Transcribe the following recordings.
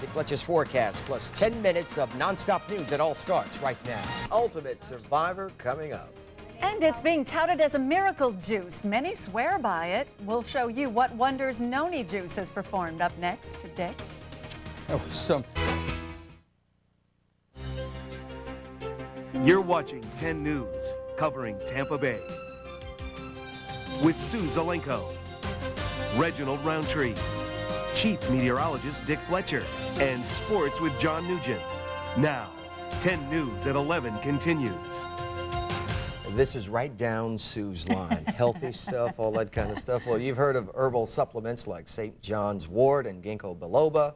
Dick Fletcher's forecast, plus 10 minutes of nonstop news. It all starts right now. Ultimate Survivor coming up. And it's being touted as a miracle juice. Many swear by it. We'll show you what wonders Noni juice has performed up next today. You're watching 10 News, covering Tampa Bay. With Sue Zelenko, Reginald Roundtree, Chief Meteorologist Dick Fletcher, and Sports with John Nugent. Now, 10 News at 11 continues. This is right down Sue's line. Healthy stuff, all that kind of stuff. Well, you've heard of herbal supplements like St. John's wort and ginkgo biloba,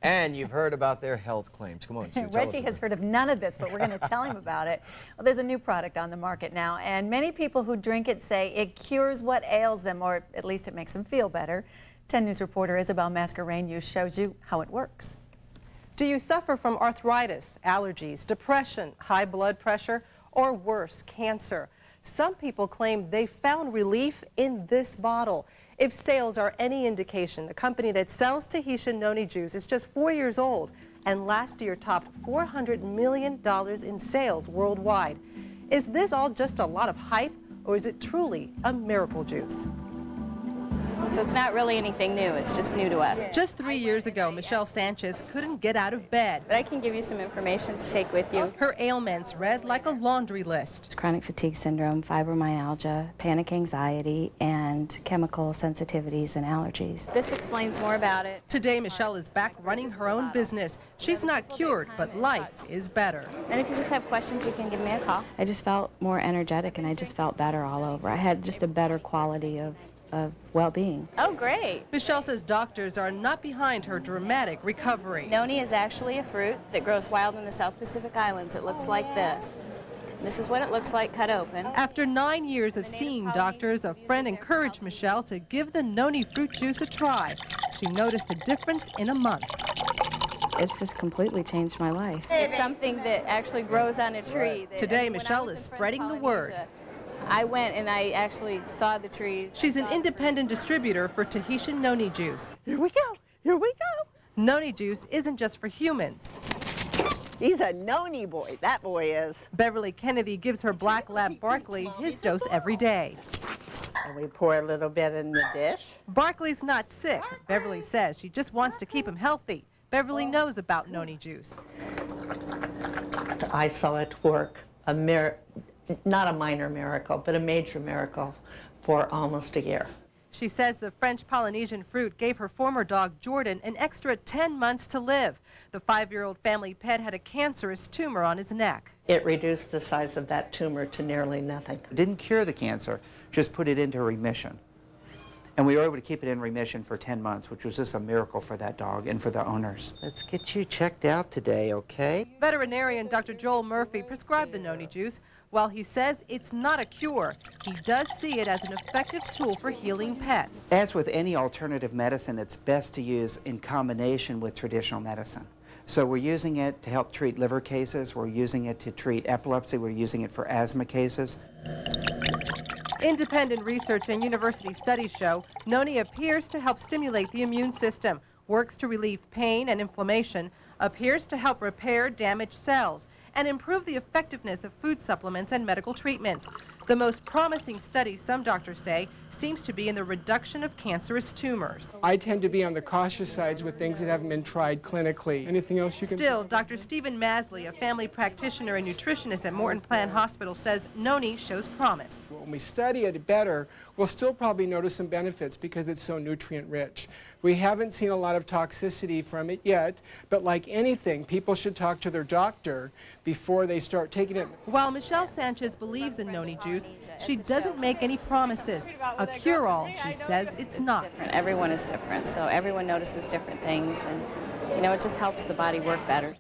and you've heard about their health claims. Come on, Sue, tell us Reggie has heard of none of this, but we're going to tell him about it. Well, there's a new product on the market now, and many people who drink it say it cures what ails them, or at least it makes them feel better. 10 News reporter Isabel Mascareño shows you how it works. Do you suffer from arthritis, allergies, depression, high blood pressure, or worse, cancer? Some people claim they found relief in this bottle. If sales are any indication, the company that sells Tahitian Noni juice is just 4 years old and last year topped $400 million in sales worldwide. Is this all just a lot of hype, or is it truly a miracle juice? So it's not really anything new, it's just new to us. Just 3 years ago, Michelle Sanchez couldn't get out of bed. But I can give you some information to take with you. Her ailments read like a laundry list. It's chronic fatigue syndrome, fibromyalgia, panic anxiety, and chemical sensitivities and allergies. This explains more about it. Today, Michelle is back running her own business. She's not cured, but life is better. And if you just have questions, you can give me a call. I just felt more energetic, and I just felt better all over. I had just a better quality of well-being. Oh, great. Michelle says doctors are not behind her dramatic recovery. Noni is actually a fruit that grows wild in the South Pacific Islands. It looks like this. This is what it looks like cut open. After 9 years of seeing doctors, a friend encouraged Michelle to give the Noni fruit juice a try. She noticed a difference in a month. It's just completely changed my life. It's something that actually grows on a tree. Today, Michelle is spreading the word. I went and I actually saw the trees. She's an independent distributor for Tahitian Noni juice. Here we go. Here we go. Noni juice isn't just for humans. He's a Noni boy. That boy is. Beverly Kennedy gives her black lab Barkley his dose every day. And we pour a little bit in the dish. Barkley's not sick. Beverly says she just wants to keep him healthy. Beverly knows about Noni juice. I saw it work. Not a minor miracle, but a major miracle for almost a year. She says the French Polynesian fruit gave her former dog Jordan an extra 10 months to live. The 5-year-old family pet had a cancerous tumor on his neck. It reduced the size of that tumor to nearly nothing. Didn't cure the cancer, just put it into remission. And we were able to keep it in remission for 10 months, which was just a miracle for that dog and for the owners. Let's get you checked out today, okay? Veterinarian Dr. Joel Murphy prescribed the Noni juice. While he says it's not a cure, he does see it as an effective tool for healing pets. As with any alternative medicine, it's best to use in combination with traditional medicine. So we're using it to help treat liver cases, we're using it to treat epilepsy, we're using it for asthma cases. Independent research and university studies show Noni appears to help stimulate the immune system, works to relieve pain and inflammation, appears to help repair damaged cells, and improve the effectiveness of food supplements and medical treatments. The most promising study, some doctors say, seems to be in the reduction of cancerous tumors. I tend to be on the cautious sides with things that haven't been tried clinically. Anything else you can... Still, Dr. Stephen Masley, a family practitioner and nutritionist at Morton Plant Hospital, says Noni shows promise. When we study it better, we'll still probably notice some benefits because it's so nutrient rich. We haven't seen a lot of toxicity from it yet, but like anything, people should talk to their doctor before they start taking it. While Michelle Sanchez believes in Noni juice, she doesn't make any promises. A cure-all, she says it's not. Everyone is different, so everyone notices different things, and you know, it just helps the body work better.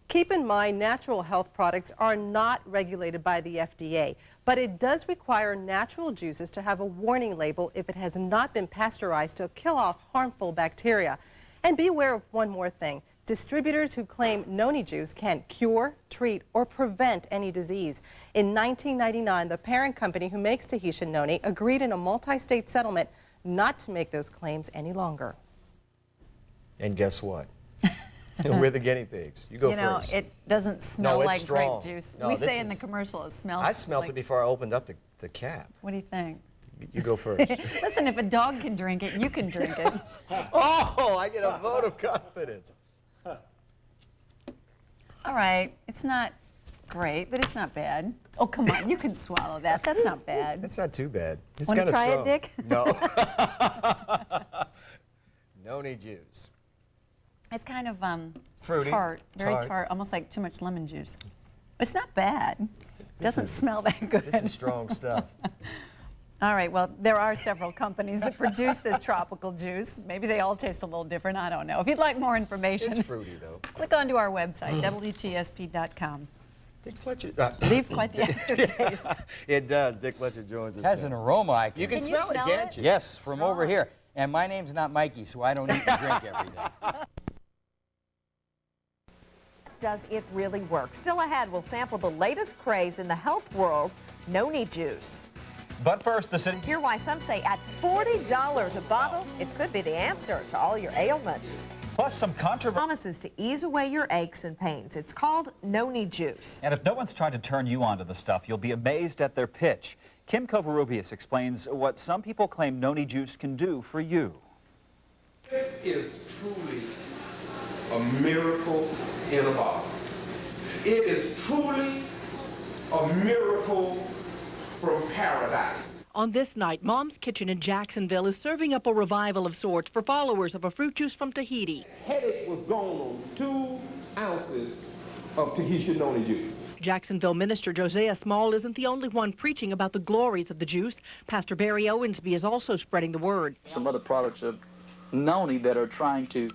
Keep in mind, natural health products are not regulated by the FDA, but it does require natural juices to have a warning label if it has not been pasteurized to kill off harmful bacteria. And be aware of one more thing. Distributors who claim Noni juice can't cure, treat, or prevent any disease. In 1999, the parent company who makes Tahitian Noni agreed in a multi-state settlement not to make those claims any longer. And guess what? We're the guinea pigs. You go first. You know, it doesn't smell it's like strong. grape juice. No, We this say in the is- commercial it smells I smelled like, it before I opened up the cap. What do you think? You go first. Listen, if a dog can drink it, you can drink it. Oh, I get a vote of confidence. All right, it's not great, but it's not bad. Oh, come on, you can swallow that. That's not bad. It's not too bad. It's Want to kind of try strong. it, Dick? No. Noni juice. It's kind of Fruity. tart, very Tart. tart, almost like too much lemon juice. It's not bad. Doesn't smell that good. This is strong stuff. All right, well, there are several companies that produce this tropical juice. Maybe they all taste a little different, I don't know. If you'd like more information, It's fruity, though. click onto our website, WTSP.com. Dick Fletcher. Leaves quite the aftertaste. It does. Dick Fletcher joins us. Has now. an aroma, I You can Can you smell it, smell can't it? you? Yes, from over here. And my name's not Mikey, so I don't eat and drink every day. Does it really work? Still ahead, we'll sample the latest craze in the health world, Noni juice. But first, the city. Hear why some say at $40 a bottle, it could be the answer to all your ailments. Plus some controversy. Promises to ease away your aches and pains. It's called Noni juice. And if no one's tried to turn you onto the stuff, you'll be amazed at their pitch. Kim Covarrubias explains what some people claim Noni juice can do for you. This is truly a miracle in a bottle. It is truly a miracle from paradise. On this night, Mom's Kitchen in Jacksonville is serving up a revival of sorts for followers of a fruit juice from Tahiti. Headache was gone on 2 ounces of Tahitian Noni juice. Jacksonville minister Josiah Small isn't the only one preaching about the glories of the juice. Pastor Barry Owensby is also spreading the word. Some other products of Noni that are trying to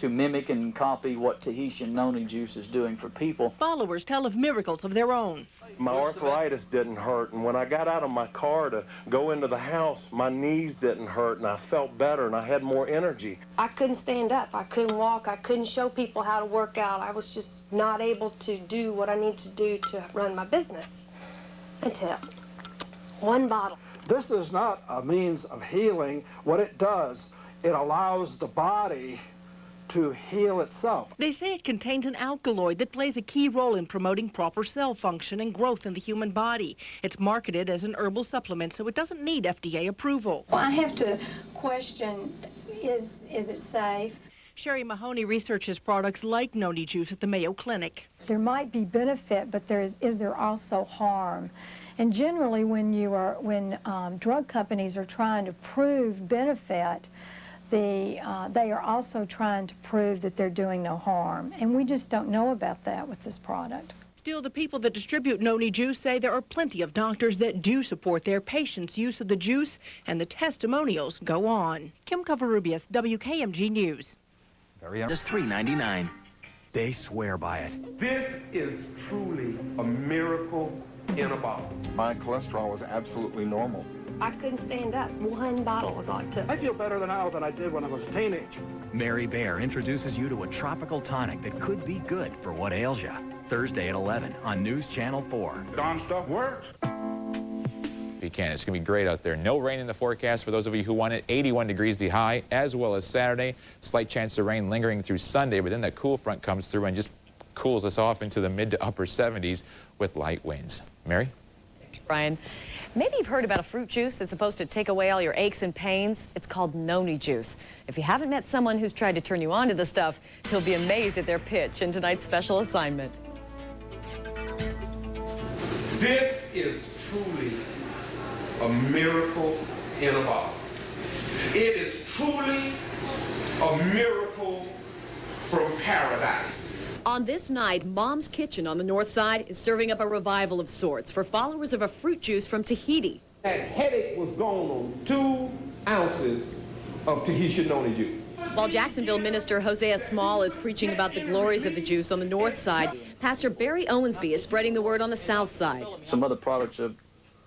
mimic and copy what Tahitian Noni juice is doing for people. Followers tell of miracles of their own. My arthritis didn't hurt, and when I got out of my car to go into the house, my knees didn't hurt, and I felt better, and I had more energy. I couldn't stand up. I couldn't walk. I couldn't show people how to work out. I was just not able to do what I need to do to run my business until one bottle. This is not a means of healing. What it does, it allows the body to heal itself. They say it contains an alkaloid that plays a key role in promoting proper cell function and growth in the human body. It's marketed as an herbal supplement, so it doesn't need FDA approval. Well, I have to question, is it safe? Sherry Mahoney researches products like Noni juice at the Mayo Clinic. There might be benefit, but is there also harm? And generally, when drug companies are trying to prove benefit, they are also trying to prove that they're doing no harm. And we just don't know about that with this product. Still, the people that distribute Noni juice say there are plenty of doctors that do support their patients' use of the juice, and the testimonials go on. Kim Covarrubias, WKMG News. Just $3.99. They swear by it. This is truly a miracle in a bottle. My cholesterol was absolutely normal. I couldn't stand up. One bottle was all it took. I feel better now than I did when I was a teenager. Mary Bear introduces you to a tropical tonic that could be good for what ails ya. Thursday at 11 on News Channel 4. Darn stuff works. You can. It's going to be great out there. No rain in the forecast for those of you who want it. 81 degrees the high, as well as Saturday. Slight chance of rain lingering through Sunday, but then that cool front comes through and just cools us off into the mid to upper 70s with light winds. Mary? Brian, maybe you've heard about a fruit juice that's supposed to take away all your aches and pains. It's called Noni juice. If you haven't met someone who's tried to turn you on to the stuff, you'll be amazed at their pitch in tonight's special assignment. This is truly a miracle in a bottle. It is truly a miracle from paradise. On this night, Mom's Kitchen on the north side is serving up a revival of sorts for followers of a fruit juice from Tahiti. That headache was gone on 2 ounces of Tahitian Noni juice. While Jacksonville minister Josiah Small is preaching about the glories of the juice on the north side, Pastor Barry Owensby is spreading the word on the south side. Some other products of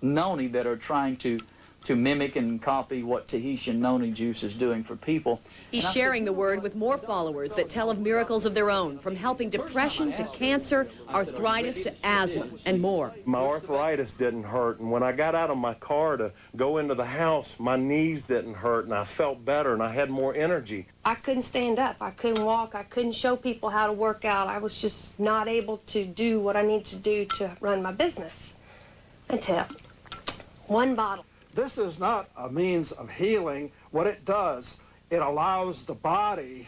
Noni that are trying to mimic and copy what Tahitian Noni juice is doing for people. He's sharing the word with more followers that tell of miracles of their own, from helping depression to cancer, arthritis to asthma, and more. My arthritis didn't hurt, and when I got out of my car to go into the house, my knees didn't hurt, and I felt better, and I had more energy. I couldn't stand up. I couldn't walk. I couldn't show people how to work out. I was just not able to do what I need to do to run my business until one bottle. This is not a means of healing. What it does, it allows the body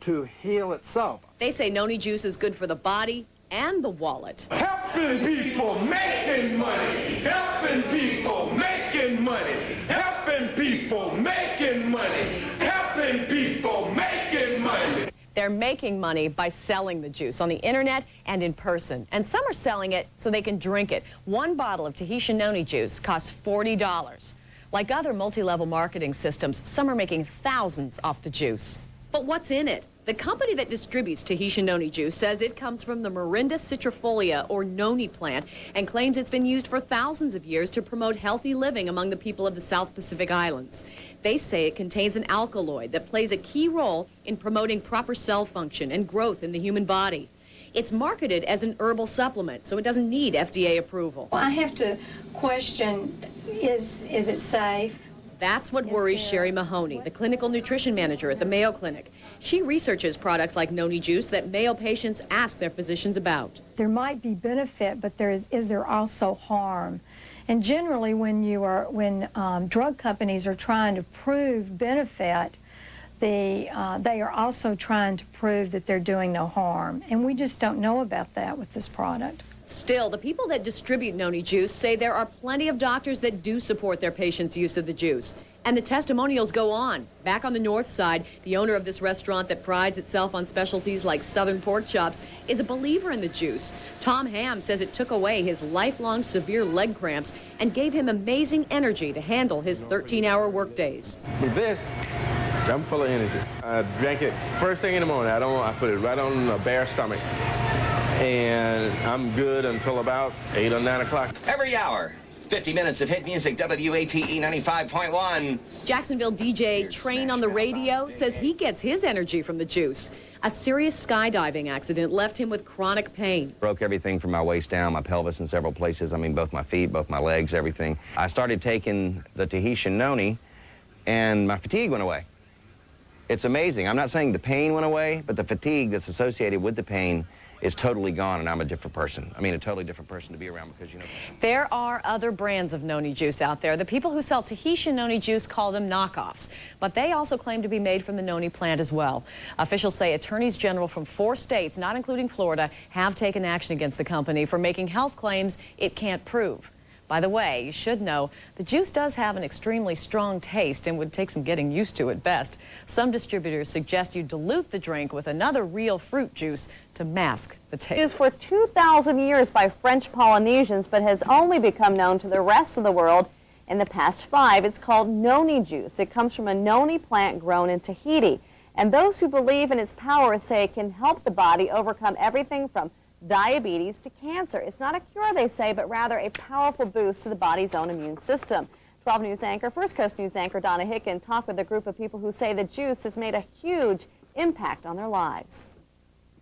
to heal itself. They say Noni juice is good for the body and the wallet. Helping people making money. Helping people making money. Helping people making money. Helping people making money. They're making money by selling the juice on the internet and in person. And some are selling it so they can drink it. One bottle of Tahitian Noni juice costs $40. Like other multi-level marketing systems, some are making thousands off the juice. But what's in it? The company that distributes Tahitian Noni juice says it comes from the Morinda citrifolia, or noni plant, and claims it's been used for thousands of years to promote healthy living among the people of the South Pacific Islands. They say it contains an alkaloid that plays a key role in promoting proper cell function and growth in the human body. It's marketed as an herbal supplement, so it doesn't need FDA approval. Well, I have to question, is it safe? That's what worries Sherry Mahoney, the clinical nutrition manager at the Mayo Clinic. She researches products like Noni juice that Mayo patients ask their physicians about. There might be benefit, but is there also harm? And generally, when drug companies are trying to prove benefit, they are also trying to prove that they're doing no harm. And we just don't know about that with this product. Still, the people that distribute Noni juice say there are plenty of doctors that do support their patients' use of the juice. And the testimonials go on. Back on the north side, the owner of this restaurant that prides itself on specialties like southern pork chops is a believer in the juice. Tom Ham says it took away his lifelong severe leg cramps and gave him amazing energy to handle his 13-hour workdays. With this, I'm full of energy. I drank it first thing in the morning. I put it right on a bare stomach. And I'm good until about 8 or 9 o'clock. Every hour, 50 minutes of hit music, WAPE 95.1. Jacksonville DJ Train on the Radio says he gets his energy from the juice. A serious skydiving accident left him with chronic pain. Broke everything from my waist down, my pelvis in several places. I mean, both my feet, both my legs, everything. I started taking the Tahitian Noni, and my fatigue went away. It's amazing. I'm not saying the pain went away, but the fatigue that's associated with the pain is totally gone, and I'm a different person. I mean, a totally different person to be around because, you know. There are other brands of Noni juice out there. The people who sell Tahitian Noni juice call them knockoffs, but they also claim to be made from the Noni plant as well. Officials say attorneys general from 4 states, not including Florida, have taken action against the company for making health claims it can't prove. By the way, you should know, the juice does have an extremely strong taste and would take some getting used to at best. Some distributors suggest you dilute the drink with another real fruit juice to mask the taste. Used for 2,000 years by French Polynesians, but has only become known to the rest of the world in the past 5. It's called Noni juice. It comes from a Noni plant grown in Tahiti. And those who believe in its power say it can help the body overcome everything from diabetes to cancer. It's not a cure, they say, but rather a powerful boost to the body's own immune system. 12 News anchor, First Coast News anchor Donna Hicken talked with a group of people who say the juice has made a huge impact on their lives.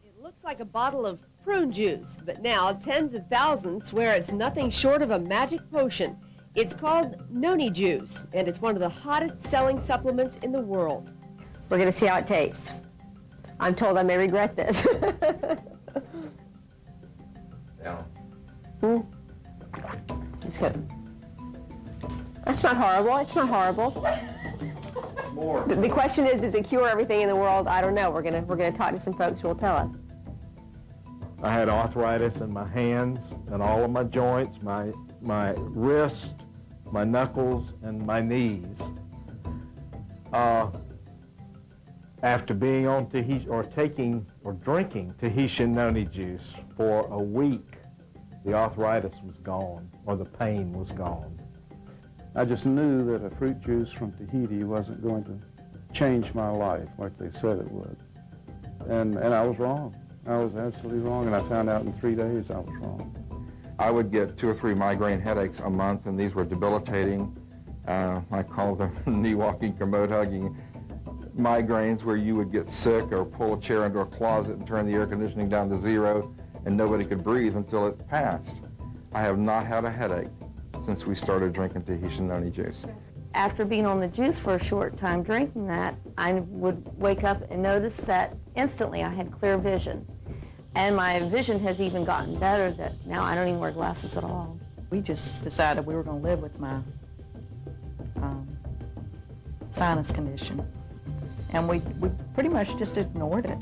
It looks like a bottle of prune juice, but now tens of thousands swear it's nothing short of a magic potion. It's called Noni juice, and it's one of the hottest selling supplements in the world. We're going to see how it tastes. I'm told I may regret this. It's good. That's not horrible. It's not horrible. More. The question is, does it cure everything in the world? I don't know. We're gonna talk to some folks who will tell us. I had arthritis in my hands and all of my joints, my wrist, my knuckles, and my knees. After being on Tahiti, or taking or drinking Tahitian Noni juice for a week, the arthritis was gone, or the pain was gone. I just knew that a fruit juice from Tahiti wasn't going to change my life like they said it would. And I was wrong. I was absolutely wrong, and I found out in 3 days I was wrong. I would get 2 or 3 migraine headaches a month, and these were debilitating. I call them knee walking, commode hugging migraines, where you would get sick or pull a chair into a closet and turn the air conditioning down to 0 and nobody could breathe until it passed. I have not had a headache since we started drinking Tahitian Noni juice. After being on the juice for a short time drinking that, I would wake up and notice that instantly I had clear vision. And my vision has even gotten better, that now I don't even wear glasses at all. We just decided we were going to live with my sinus condition. And we pretty much just ignored it.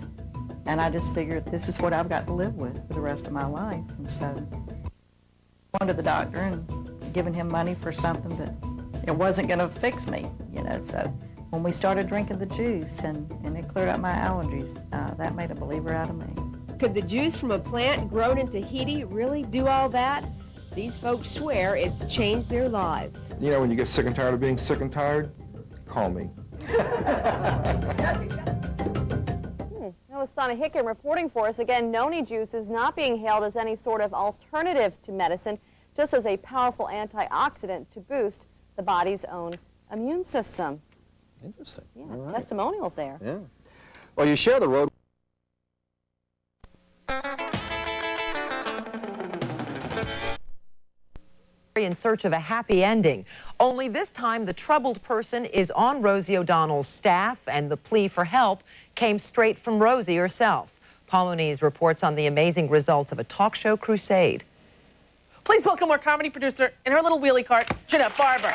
And I just figured this is what I've got to live with for the rest of my life. And so I went to the doctor and given him money for something that it wasn't going to fix me, you know. So when we started drinking the juice and it cleared up my allergies, that made a believer out of me. Could the juice from a plant grown in Tahiti really do all that? These folks swear it's changed their lives. You know, when you get sick and tired of being sick and tired, call me. That was Donna Hicken reporting for us. Again, Noni juice is not being hailed as any sort of alternative to medicine, just as a powerful antioxidant to boost the body's own immune system. Interesting. Yeah, All right. testimonials there. Yeah. Well, you share the road. In search of a happy ending. Only this time, the troubled person is on Rosie O'Donnell's staff, and the plea for help came straight from Rosie herself. Paul Muniz reports on the amazing results of a talk show crusade. Please welcome our comedy producer in her little wheelie cart, Jeanette Barber.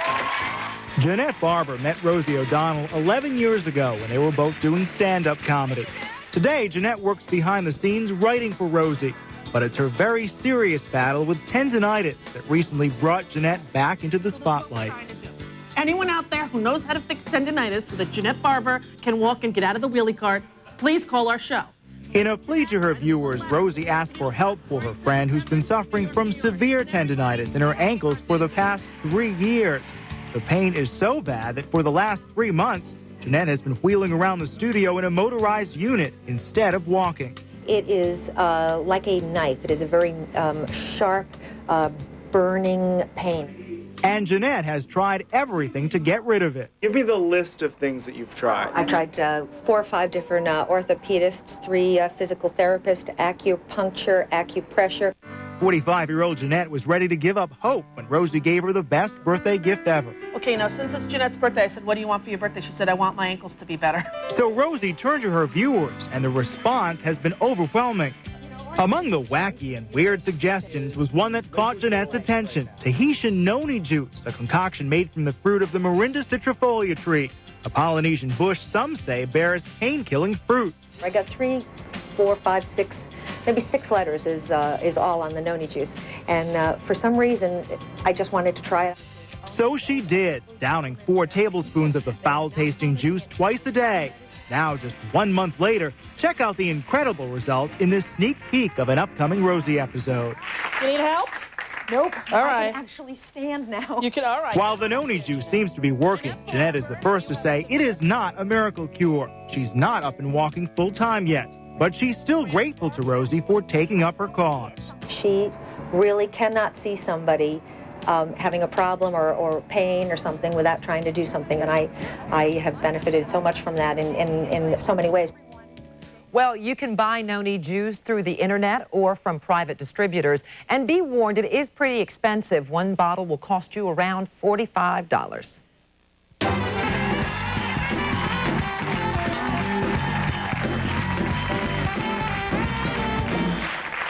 Jeanette Barber met Rosie O'Donnell 11 years ago when they were both doing stand-up comedy. Today, Jeanette works behind the scenes writing for Rosie. But it's her very serious battle with tendinitis that recently brought Jeanette back into the spotlight. Anyone out there who knows how to fix tendinitis so that Jeanette Barber can walk and get out of the wheelie cart, please call our show. In a plea to her viewers, Rosie asked for help for her friend who's been suffering from severe tendinitis in her ankles for the past 3 years. The pain is so bad that for the last 3 months, Jeanette has been wheeling around the studio in a motorized unit instead of walking. It is like a knife. It is a very sharp, burning pain. And Jeanette has tried everything to get rid of it. Give me the list of things that you've tried. I've tried 4 or 5 different orthopedists, 3 physical therapists, acupuncture, acupressure. 45-year-old Jeanette was ready to give up hope when Rosie gave her the best birthday gift ever. Okay, now since it's Jeanette's birthday, I said, what do you want for your birthday? She said, I want my ankles to be better. So Rosie turned to her viewers, and the response has been overwhelming. Among the wacky and weird suggestions was one that caught Jeanette's attention: Tahitian Noni juice, a concoction made from the fruit of the Morinda citrifolia tree, a Polynesian bush some say bears pain-killing fruit. I got 3, 4, 5, 6, maybe 6 letters is all on the Noni juice. And for some reason, I just wanted to try it. So she did, downing 4 tablespoons of the foul-tasting juice twice a day. Now, just 1 month later, check out the incredible results in this sneak peek of an upcoming Rosie episode. You need help? Nope. All I right. can actually stand now. You can, all right. While the Noni juice seems to be working, Jeanette is the first to say it is not a miracle cure. She's not up and walking full-time yet, but she's still grateful to Rosie for taking up her cause. She really cannot see somebody having a problem or pain or something without trying to do something, and I have benefited so much from that in so many ways. Well, you can buy Noni juice through the internet or from private distributors. And be warned, it is pretty expensive. 1 bottle will cost you around $45.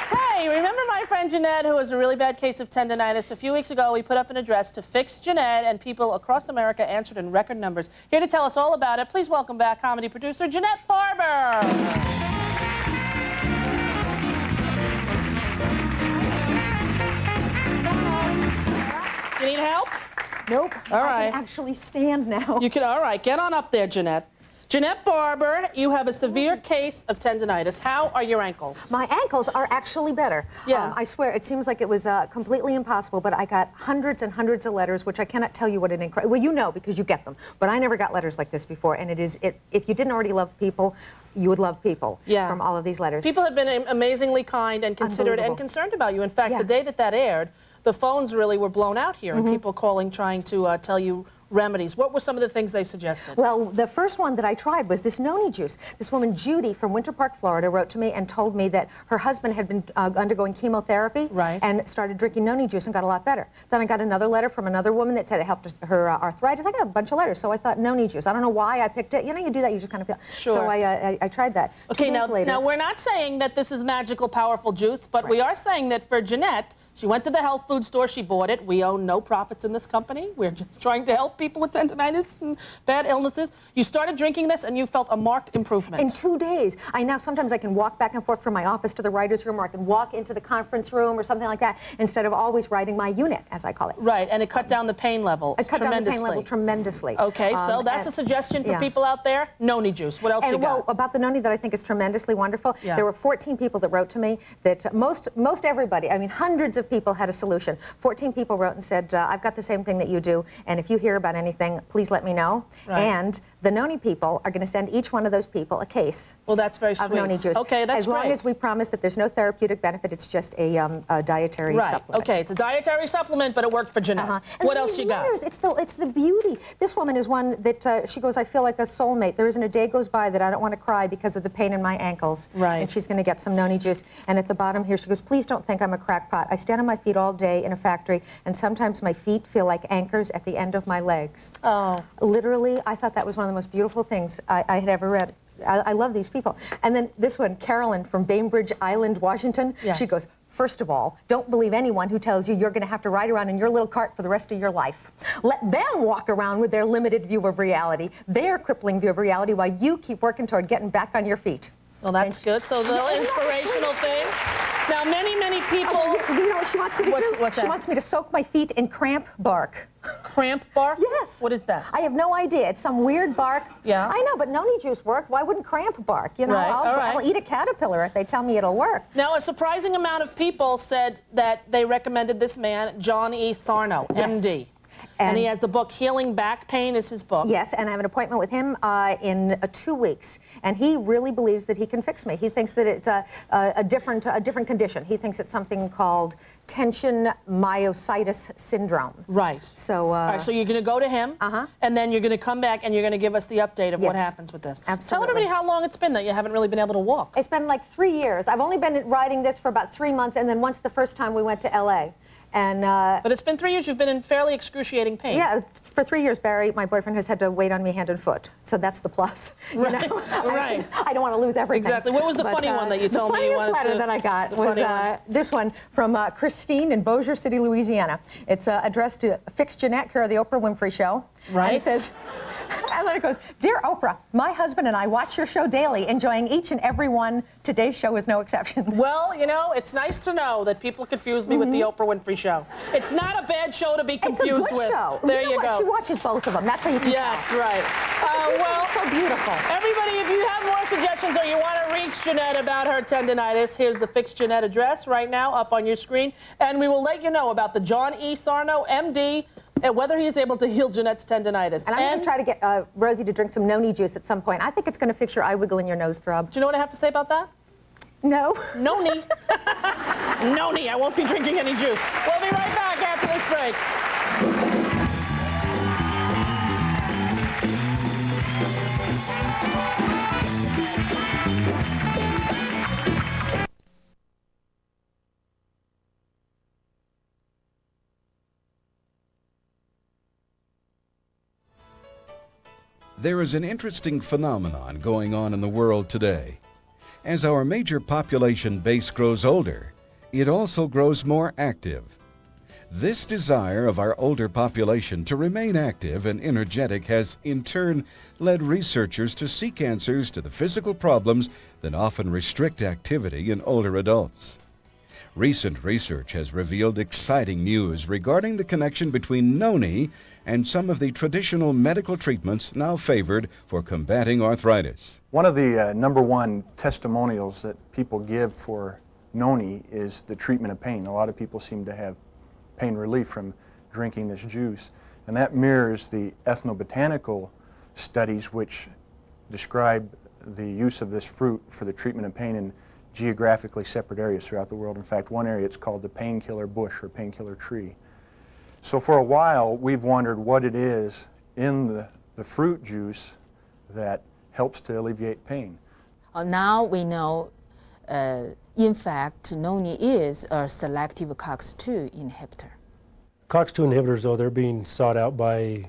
Hey, remember my friend Jeanette, who has a really bad case of tendinitis? A few weeks ago, we put up an address to fix Jeanette, and people across America answered in record numbers. Here to tell us all about it, please welcome back comedy producer Jeanette Barber. You need help? Nope. All I right. can actually stand now. You can, all right, get on up there, Jeanette. Jeanette Barber, you have a severe case of tendinitis. How are your ankles? My ankles are actually better. Yeah. I swear, it seems like it was completely impossible, but I got hundreds and hundreds of letters, which I cannot tell you what an incredible... Well, you know, because you get them. But I never got letters like this before, and if you didn't already love people, you would love people from all of these letters. People have been amazingly kind and considerate and concerned about you. In fact, the day that aired, the phones really were blown out here, and people calling trying to tell you remedies. What were some of the things they suggested? Well, the first one that I tried was this noni juice. This woman, Judy, from Winter Park, Florida, wrote to me and told me that her husband had been undergoing chemotherapy and started drinking noni juice and got a lot better. Then I got another letter from another woman that said it helped her arthritis. I got a bunch of letters, so I thought noni juice. I don't know why I picked it. You know, you do that, you just kind of feel. Sure. So I tried that. Okay, now we're not saying that this is magical, powerful juice, but we are saying that for Jeanette, she went to the health food store, she bought it. We own no profits in this company. We're just trying to help people with tendinitis and bad illnesses. You started drinking this and you felt a marked improvement. In 2 days. Sometimes I can walk back and forth from my office to the writer's room, or I can walk into the conference room or something like that, instead of always writing my unit, as I call it. Right, and it cut down the pain levels tremendously. It cut down the pain level tremendously. Okay, so that's a suggestion for people out there. Noni juice, what else you got? Well, about the noni that I think is tremendously wonderful, there were 14 people that wrote to me that most everybody, I mean hundreds of people had a solution. 14 people wrote and said, I've got the same thing that you do, and if you hear about anything, please let me know. Right. And the noni people are going to send each one of those people a case. Well, that's very sweet. Of noni juice. Okay, that's As long as we promise that there's no therapeutic benefit, it's just a dietary supplement. Okay, it's a dietary supplement, but it worked for Jeanette. What else you got? It's the beauty. This woman is one that she goes, I feel like a soulmate. There isn't a day goes by that I don't want to cry because of the pain in my ankles. Right. And she's going to get some noni juice. And at the bottom here, she goes, please don't think I'm a crackpot. I stand on my feet all day in a factory, and sometimes my feet feel like anchors at the end of my legs. Oh. Literally, I thought that was one of the most beautiful things I had ever read. I love these people. And then this one, Carolyn from Bainbridge Island, Washington, she goes, first of all, don't believe anyone who tells you you're going to have to ride around in your little cart for the rest of your life. Let them walk around with their limited view of reality, their crippling view of reality, while you keep working toward getting back on your feet. Well, that's good. So the inspirational thing. Now, many people... You know what she wants me to do? What's that? She wants me to soak my feet in cramp bark. Cramp bark? Yes. What is that? I have no idea. It's some weird bark. Yeah. I know, but noni juice worked. Why wouldn't cramp bark? You know, Right. I'll eat a caterpillar if they tell me it'll work. Now, a surprising amount of people said that they recommended this man, John E. Sarno, MD. And he has the book, Healing Back Pain is his book. Yes, and I have an appointment with him in 2 weeks. And he really believes that he can fix me. He thinks that it's a different condition. He thinks it's something called tension myositis syndrome. Right. So, all right, so you're going to go to him, and then you're going to come back and you're going to give us the update of what happens with this. Absolutely. Tell everybody how long it's been that you haven't really been able to walk. It's been like 3 years. I've only been riding this for about 3 months, and then once the first time we went to L.A. And, but it's been 3 years you've been in fairly excruciating pain. Yeah, for 3 years, Barry, my boyfriend, has had to wait on me hand and foot. So that's the plus. Right, you know? right. I don't want to lose everything. Exactly. What was the funny one that you told me you wanted to... The funniest letter that I got was this one from Christine in Bossier City, Louisiana. It's addressed to Fix Jeanette, care of the Oprah Winfrey Show. Right. And it says... And then it goes, Dear Oprah, my husband and I watch your show daily, enjoying each and every one. Today's show is no exception. Well, you know, it's nice to know that people confuse me with the Oprah Winfrey Show. It's not a bad show to be confused with. It's a good show. There you know go. She watches both of them. That's how you can Yes, tell. right. Well, so beautiful. Everybody, if you have more suggestions or you want to reach Jeanette about her tendinitis, here's the Fix Jeanette address right now up on your screen. And we will let you know about the John E. Sarno, MD, and whether he is able to heal Jeanette's tendinitis. And I'm going to try to get Rosie to drink some noni juice at some point. I think it's going to fix your eye wiggle and your nose throb. Do you know what I have to say about that? No. Noni. Noni. I won't be drinking any juice. We'll be right back after this break. There is an interesting phenomenon going on in the world today. As our major population base grows older, it also grows more active. This desire of our older population to remain active and energetic has, in turn, led researchers to seek answers to the physical problems that often restrict activity in older adults. Recent research has revealed exciting news regarding the connection between noni and some of the traditional medical treatments now favored for combating arthritis. One of the number one testimonials that people give for noni is the treatment of pain. A lot of people seem to have pain relief from drinking this juice, and that mirrors the ethnobotanical studies which describe the use of this fruit for the treatment of pain in geographically separate areas throughout the world. In fact, one area it's called the painkiller bush or painkiller tree. So for a while we've wondered what it is in the fruit juice that helps to alleviate pain. Now we know, in fact, noni is a selective COX-2 inhibitor. COX-2 inhibitors, though, they're being sought out by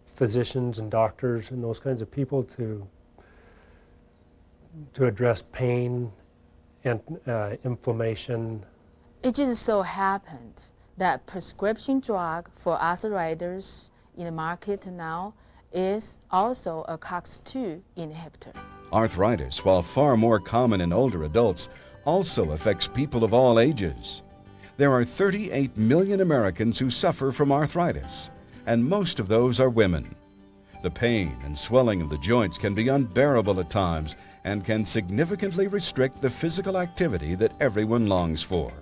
physicians and doctors and those kinds of people to address pain and inflammation. It just so happened that prescription drug for arthritis in the market now is also a COX-2 inhibitor. Arthritis, while far more common in older adults, also affects people of all ages. There are 38 million Americans who suffer from arthritis, and most of those are women. The pain and swelling of the joints can be unbearable at times and can significantly restrict the physical activity that everyone longs for.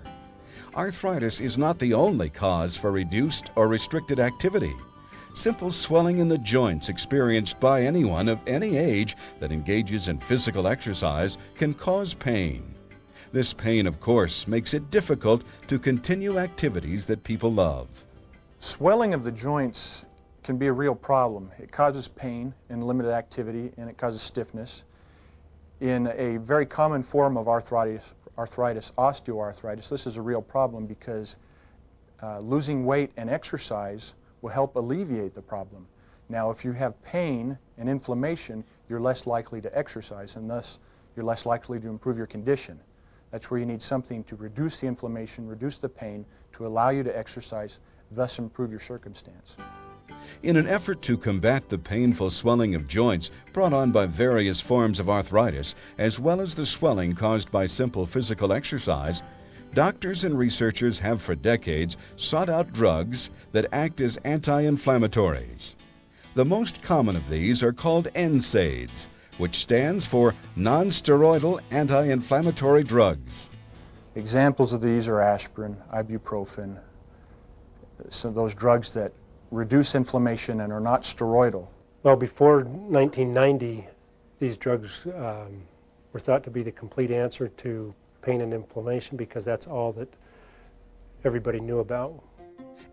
Arthritis is not the only cause for reduced or restricted activity. Simple swelling in the joints experienced by anyone of any age that engages in physical exercise can cause pain. This pain, of course, makes it difficult to continue activities that people love. Swelling of the joints can be a real problem. It causes pain and limited activity, and it causes stiffness. In a very common form of arthritis, osteoarthritis, this is a real problem because losing weight and exercise will help alleviate the problem. Now, if you have pain and inflammation, you're less likely to exercise, and thus you're less likely to improve your condition. That's where you need something to reduce the inflammation, reduce the pain, to allow you to exercise, thus improve your circumstance. In an effort to combat the painful swelling of joints brought on by various forms of arthritis, as well as the swelling caused by simple physical exercise, doctors and researchers have for decades sought out drugs that act as anti-inflammatories. The most common of these are called NSAIDs, which stands for non-steroidal anti-inflammatory drugs. Examples of these are aspirin, ibuprofen, so those drugs that reduce inflammation and are not steroidal. Well, before 1990, these drugs were thought to be the complete answer to pain and inflammation because that's all that everybody knew about.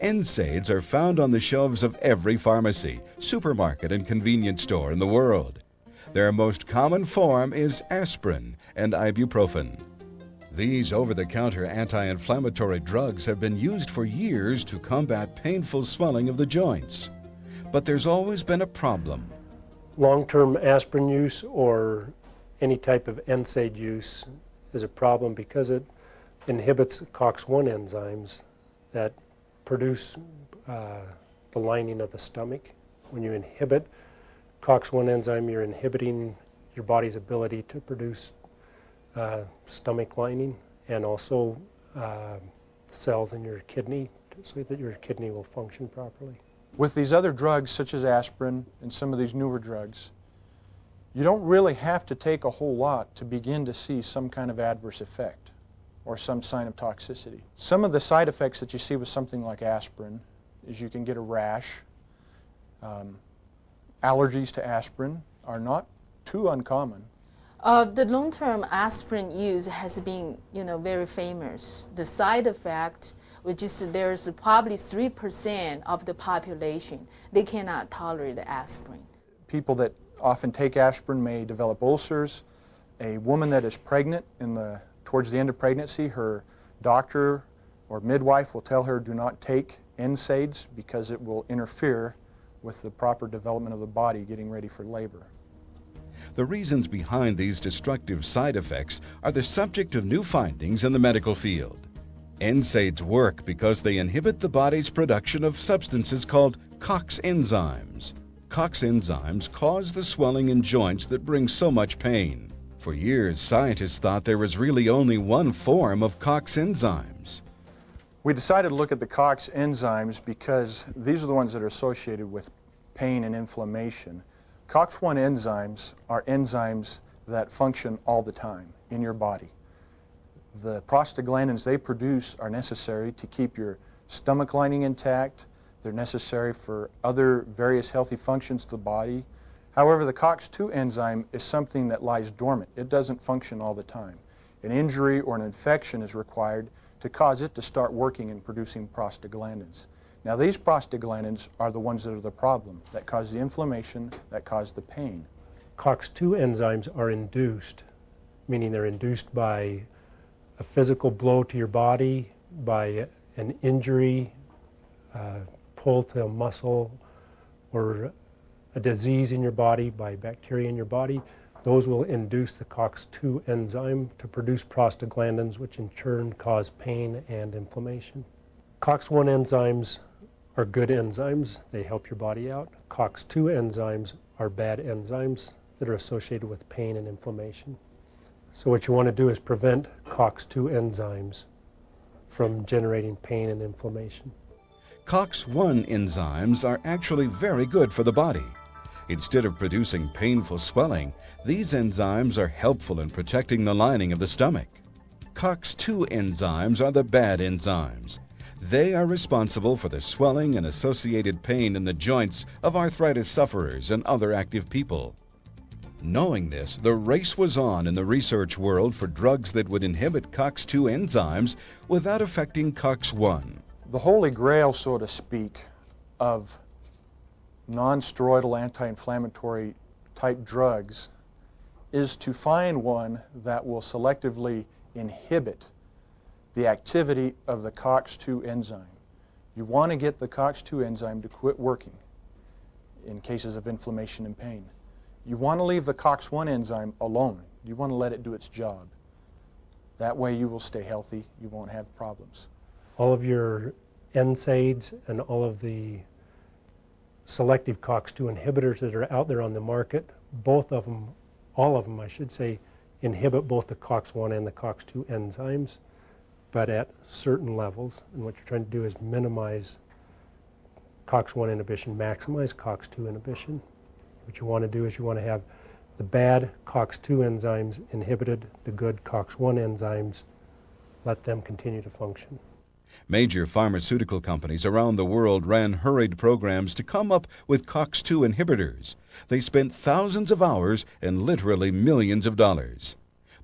NSAIDs are found on the shelves of every pharmacy, supermarket, and convenience store in the world. Their most common form is aspirin and ibuprofen. These over-the-counter anti-inflammatory drugs have been used for years to combat painful swelling of the joints. But there's always been a problem. Long-term aspirin use or any type of NSAID use is a problem because it inhibits COX-1 enzymes that produce the lining of the stomach. When you inhibit COX-1 enzyme, you're inhibiting your body's ability to produce stomach lining and also cells in your kidney so that your kidney will function properly. With these other drugs, such as aspirin and some of these newer drugs, you don't really have to take a whole lot to begin to see some kind of adverse effect or some sign of toxicity. Some of the side effects that you see with something like aspirin is you can get a rash. Allergies to aspirin are not too uncommon. The long-term aspirin use has been, very famous. The side effect, which is there's probably 3% of the population, they cannot tolerate aspirin. People that often take aspirin may develop ulcers. A woman that is pregnant towards the end of pregnancy, her doctor or midwife will tell her do not take NSAIDs because it will interfere with the proper development of the body getting ready for labor. The reasons behind these destructive side effects are the subject of new findings in the medical field. NSAIDs work because they inhibit the body's production of substances called COX enzymes. COX enzymes cause the swelling in joints that bring so much pain. For years, scientists thought there was really only one form of COX enzymes. We decided to look at the COX enzymes because these are the ones that are associated with pain and inflammation. COX-1 enzymes are enzymes that function all the time in your body. The prostaglandins they produce are necessary to keep your stomach lining intact. They're necessary for other various healthy functions of the body. However, the COX-2 enzyme is something that lies dormant. It doesn't function all the time. An injury or an infection is required to cause it to start working and producing prostaglandins. Now these prostaglandins are the ones that are the problem, that cause the inflammation, that cause the pain. COX-2 enzymes are induced, meaning they're induced by a physical blow to your body, by an injury, pull to a muscle, or a disease in your body, by bacteria in your body. Those will induce the COX-2 enzyme to produce prostaglandins, which in turn cause pain and inflammation. COX-1 enzymes are good enzymes. They help your body out. COX-2 enzymes are bad enzymes that are associated with pain and inflammation. So what you want to do is prevent COX-2 enzymes from generating pain and inflammation. COX-1 enzymes are actually very good for the body. Instead of producing painful swelling, these enzymes are helpful in protecting the lining of the stomach. COX-2 enzymes are the bad enzymes. They are responsible for the swelling and associated pain in the joints of arthritis sufferers and other active people. Knowing this, the race was on in the research world for drugs that would inhibit COX-2 enzymes without affecting COX-1. The holy grail, so to speak, of non-steroidal anti-inflammatory type drugs is to find one that will selectively inhibit the activity of the COX-2 enzyme. You want to get the COX-2 enzyme to quit working in cases of inflammation and pain. You want to leave the COX-1 enzyme alone. You want to let it do its job. That way you will stay healthy, you won't have problems. All of your NSAIDs and all of the selective COX-2 inhibitors that are out there on the market, both of them, all of them I should say, inhibit both the COX-1 and the COX-2 enzymes, but at certain levels. And what you're trying to do is minimize COX-1 inhibition, maximize COX-2 inhibition. What you want to do is you want to have the bad COX-2 enzymes inhibited, the good COX-1 enzymes, let them continue to function. Major pharmaceutical companies around the world ran hurried programs to come up with COX-2 inhibitors. They spent thousands of hours and literally millions of dollars.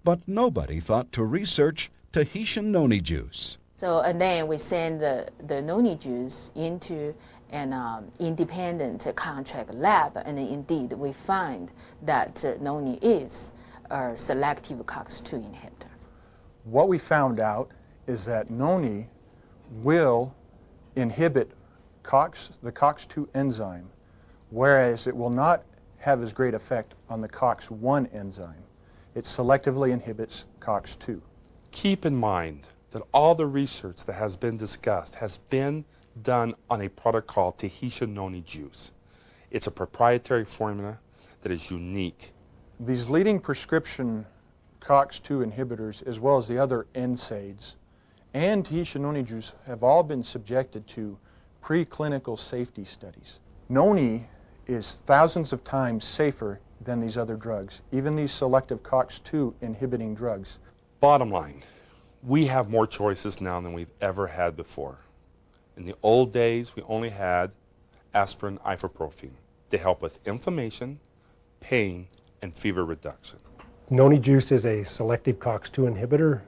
But nobody thought to research Tahitian Noni juice. So and then we send the Noni juice into an independent contract lab, and indeed we find that Noni is a selective COX-2 inhibitor. What we found out is that Noni will inhibit the COX-2 enzyme, whereas it will not have as great effect on the COX-1 enzyme. It selectively inhibits COX-2. Keep in mind that all the research that has been discussed has been done on a product called Tahitian Noni juice. It's a proprietary formula that is unique. These leading prescription COX-2 inhibitors, as well as the other NSAIDs, and Tahitian Noni juice have all been subjected to preclinical safety studies. Noni is thousands of times safer than these other drugs, even these selective COX-2 inhibiting drugs. Bottom line, we have more choices now than we've ever had before. In the old days, we only had aspirin, ibuprofen to help with inflammation, pain, and fever reduction. Noni juice is a selective COX-2 inhibitor.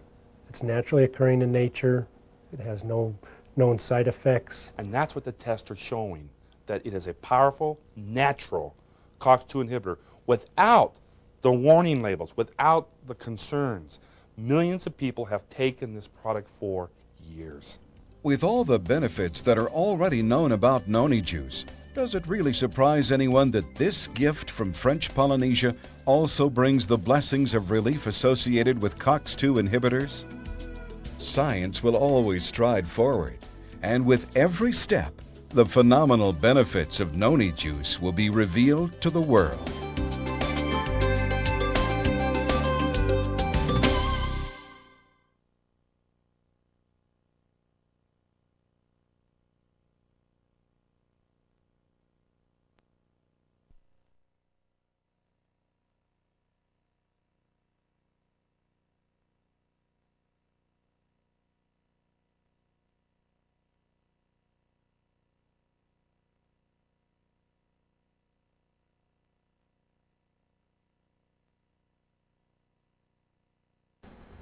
It's naturally occurring in nature. It has no known side effects. And that's what the tests are showing, that it is a powerful, natural COX-2 inhibitor without the warning labels, without the concerns. Millions of people have taken this product for years. With all the benefits that are already known about Noni juice, does it really surprise anyone that this gift from French Polynesia also brings the blessings of relief associated with COX-2 inhibitors? Science will always stride forward, and with every step, the phenomenal benefits of Noni juice will be revealed to the world.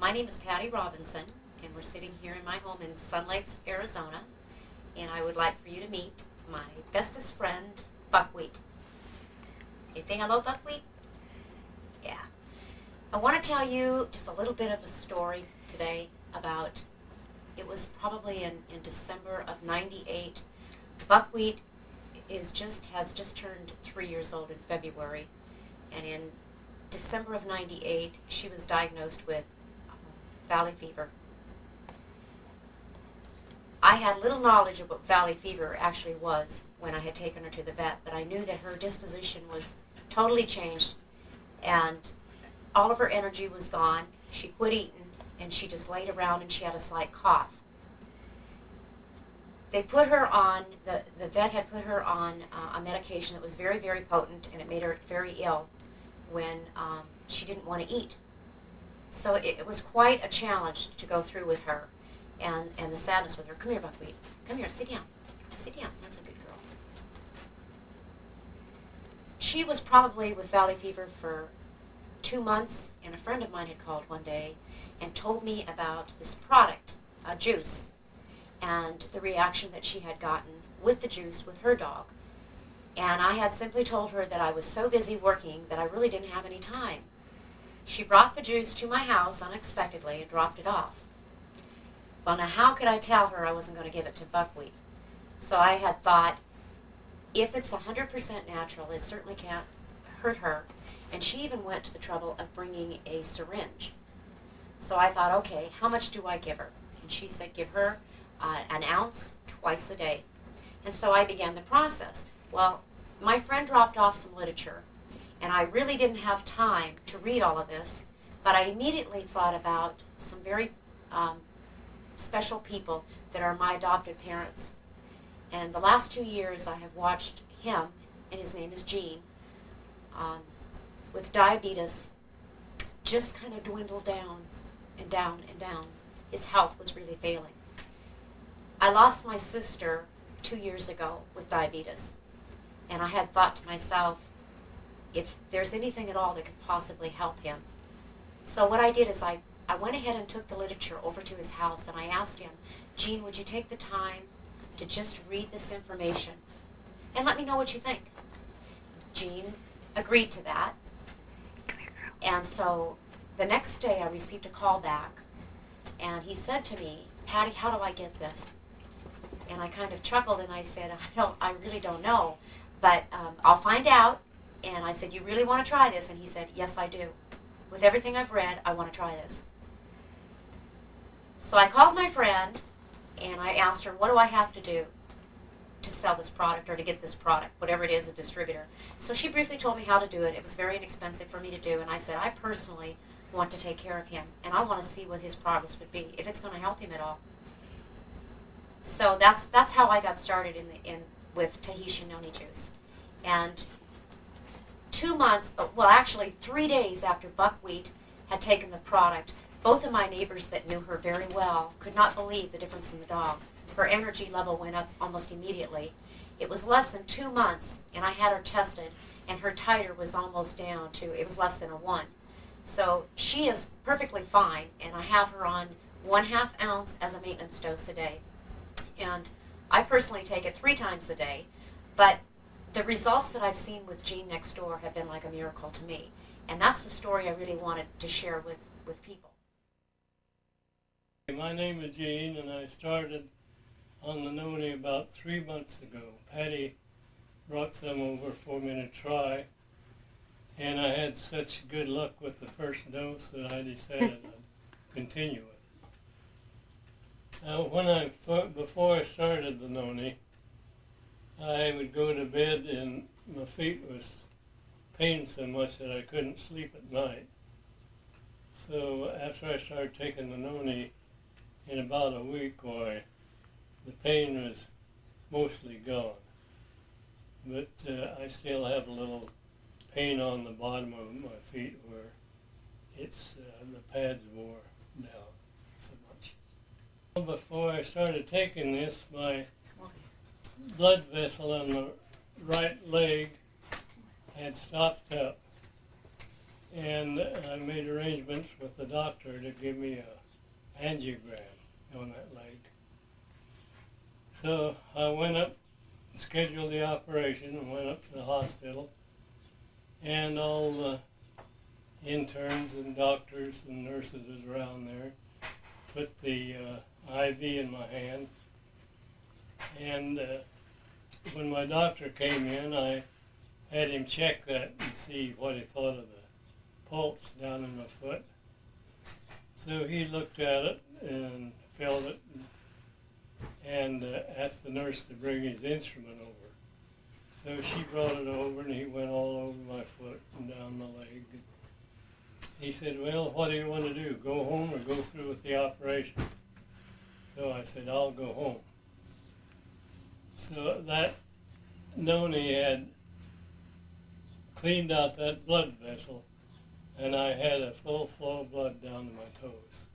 My name is Patty Robinson, and we're sitting here in my home in Sun Lakes, Arizona. and I would like for you to meet my bestest friend, Buckwheat. You say hello, Buckwheat? Yeah. I want to tell you just a little bit of a story today about, it was probably in December of '98. Buckwheat has just turned 3 years old in February, and in December of '98 she was diagnosed with valley fever. I had little knowledge of what valley fever actually was when I had taken her to the vet, but I knew that her disposition was totally changed, and all of her energy was gone. She quit eating, and she just laid around, and she had a slight cough. They put her on, the vet had put her on a medication that was very, very potent, and it made her very ill when she didn't want to eat. So it was quite a challenge to go through with her, and the sadness with her. Come here, Buckwheat. Come here, sit down. Sit down. That's a good girl. She was probably with valley fever for 2 months, and a friend of mine had called one day and told me about this product, a juice, and the reaction that she had gotten with the juice with her dog. And I had simply told her that I was so busy working that I really didn't have any time. She brought the juice to my house unexpectedly and dropped it off. Well, now how could I tell her I wasn't going to give it to Buckwheat? So I had thought, if it's 100% natural, it certainly can't hurt her. And she even went to the trouble of bringing a syringe. So I thought, okay, how much do I give her? And she said, give her an ounce twice a day. And so I began the process. Well, my friend dropped off some literature, and I really didn't have time to read all of this, but I immediately thought about some very special people that are my adopted parents. And the last 2 years I have watched him, and his name is Gene, with diabetes, just kind of dwindle down and down and down. His health was really failing. I lost my sister 2 years ago with diabetes, and I had thought to myself, if there's anything at all that could possibly help him. So what I did is I went ahead and took the literature over to his house, and I asked him, Gene, would you take the time to just read this information and let me know what you think? Gene agreed to that. And so the next day I received a call back, and he said to me, Patty, how do I get this? And I kind of chuckled, and I said, I really don't know, but I'll find out. And I said, you really want to try this? And he said, yes, I do. With everything I've read, I want to try this. So I called my friend, and I asked her, what do I have to do to sell this product or to get this product, whatever it is, a distributor? So she briefly told me how to do it. It was very inexpensive for me to do, and I said, I personally want to take care of him, and I want to see what his progress would be, if it's going to help him at all. So that's how I got started with Tahitian Noni juice. And 2 months, well actually 3 days after Buckwheat had taken the product, both of my neighbors that knew her very well could not believe the difference in the dog. Her energy level went up almost immediately. It was less than 2 months, and I had her tested, and her titer was almost down to, it was less than a 1. So she is perfectly fine, and I have her on 1/2 ounce as a maintenance dose a day. And I personally take it 3 times a day, but the results that I've seen with Gene next door have been like a miracle to me. And that's the story I really wanted to share with people. My name is Gene, and I started on the Noni about 3 months ago. Patty brought some over for me to try, and I had such good luck with the first dose that I decided I'd continue it. Now, before I started the Noni, I would go to bed and my feet was pain so much that I couldn't sleep at night. So after I started taking the Noni, in about a week, the pain was mostly gone. But I still have a little pain on the bottom of my feet where it's the pads wore down so much. Before I started taking this, my blood vessel on the right leg had stopped up, and I made arrangements with the doctor to give me an angiogram on that leg. So I went up, scheduled the operation, and went up to the hospital, and all the interns and doctors and nurses was around there, put the IV in my hand, and when my doctor came in, I had him check that and see what he thought of the pulse down in my foot. So he looked at it and felt it and asked the nurse to bring his instrument over. So she brought it over and he went all over my foot and down my leg. He said, well, what do you want to do, go home or go through with the operation? So I said, I'll go home. So that Noni had cleaned out that blood vessel, and I had a full flow of blood down to my toes.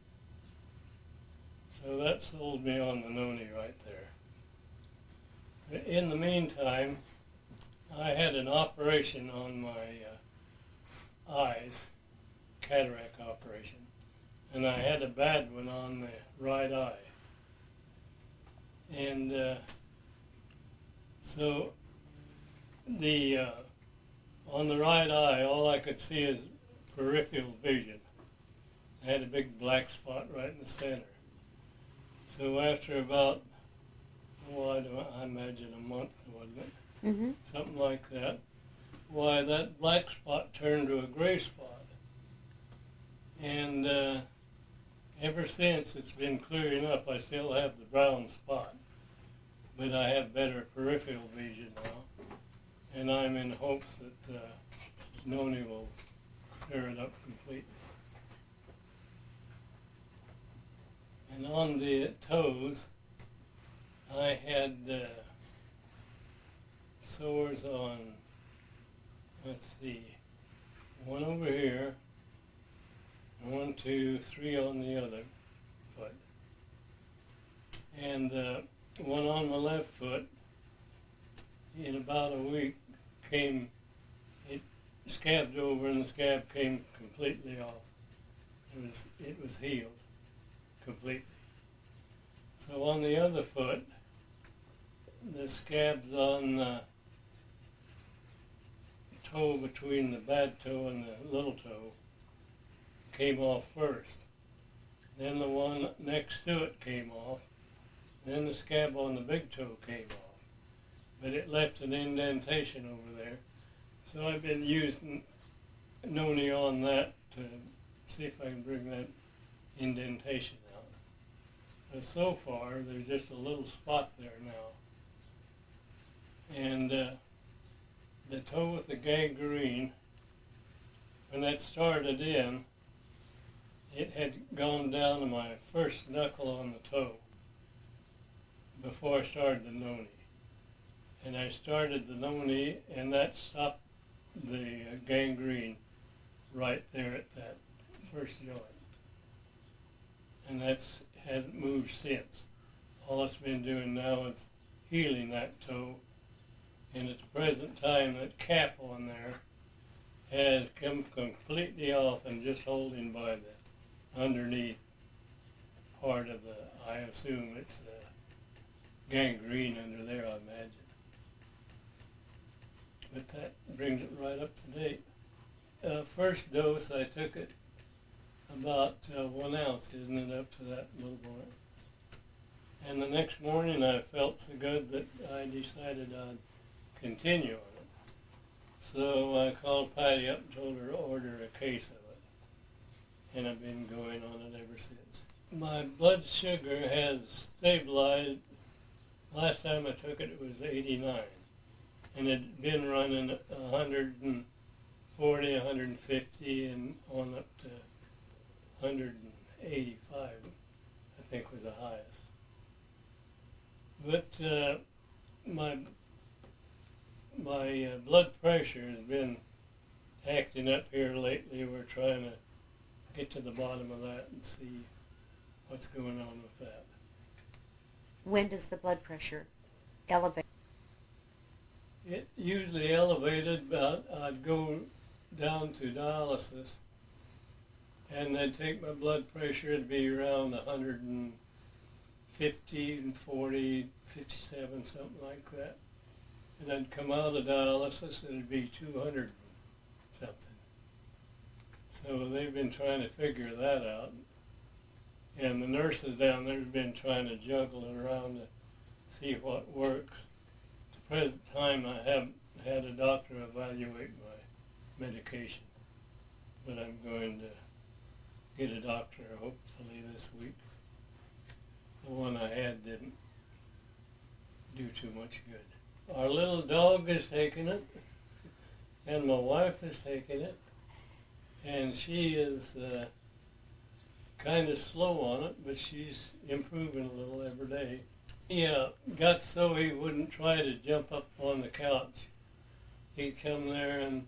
So that sold me on the Noni right there. In the meantime, I had an operation on my eyes, cataract operation, and I had a bad one on the right eye. And so on the right eye, all I could see is peripheral vision. I had a big black spot right in the center. So after about, I imagine a month, wasn't it? Mm-hmm. Something like that. Why, that black spot turned to a gray spot. And ever since it's been clearing up, I still have the brown spot. But I have better peripheral vision now. And I'm in hopes that Noni will clear it up completely. And on the toes, I had sores on, let's see, one over here, 1, 2, 3 on the other foot. And one on my left foot, in about a week, it scabbed over and the scab came completely off. It was healed completely. So on the other foot, the scabs on the toe between the bad toe and the little toe came off first. Then the one next to it came off. Then the scab on the big toe came off. But it left an indentation over there. So I've been using Noni on that to see if I can bring that indentation out. But so far, there's just a little spot there now. And the toe with the gangrene, when that started in, it had gone down to my first knuckle on the toe before I started the Noni. And I started the Noni, and that stopped the gangrene right there at that first joint. And that's hasn't moved since. All it's been doing now is healing that toe. And at the present time, that cap on there has come completely off and just holding by the underneath part of the, I assume it's gangrene under there, I imagine. But that brings it right up to date. First dose, I took it about 1 ounce, isn't it, up to that little point. And the next morning I felt so good that I decided I'd continue on it. So I called Patty up and told her to order a case of it. And I've been going on it ever since. My blood sugar has stabilized. Last time I took it, it was 89. And it had been running 140, 150, and on up to 185, I think was the highest. But my blood pressure has been acting up here lately. We're trying to get to the bottom of that and see what's going on with that. When does the blood pressure elevate? It usually elevated, but I'd go down to dialysis and they'd take my blood pressure, it'd be around 105 50 and 40, 57, something like that. And I'd come out of dialysis, it'd be 200 something. So they've been trying to figure that out. And the nurses down there have been trying to juggle it around to see what works. At the present time, I haven't had a doctor evaluate my medication, but I'm going to get a doctor hopefully this week. The one I had didn't do too much good. Our little dog is taking it, and my wife is taking it, and she is kind of slow on it, but she's improving a little every day. He got so he wouldn't try to jump up on the couch. He'd come there and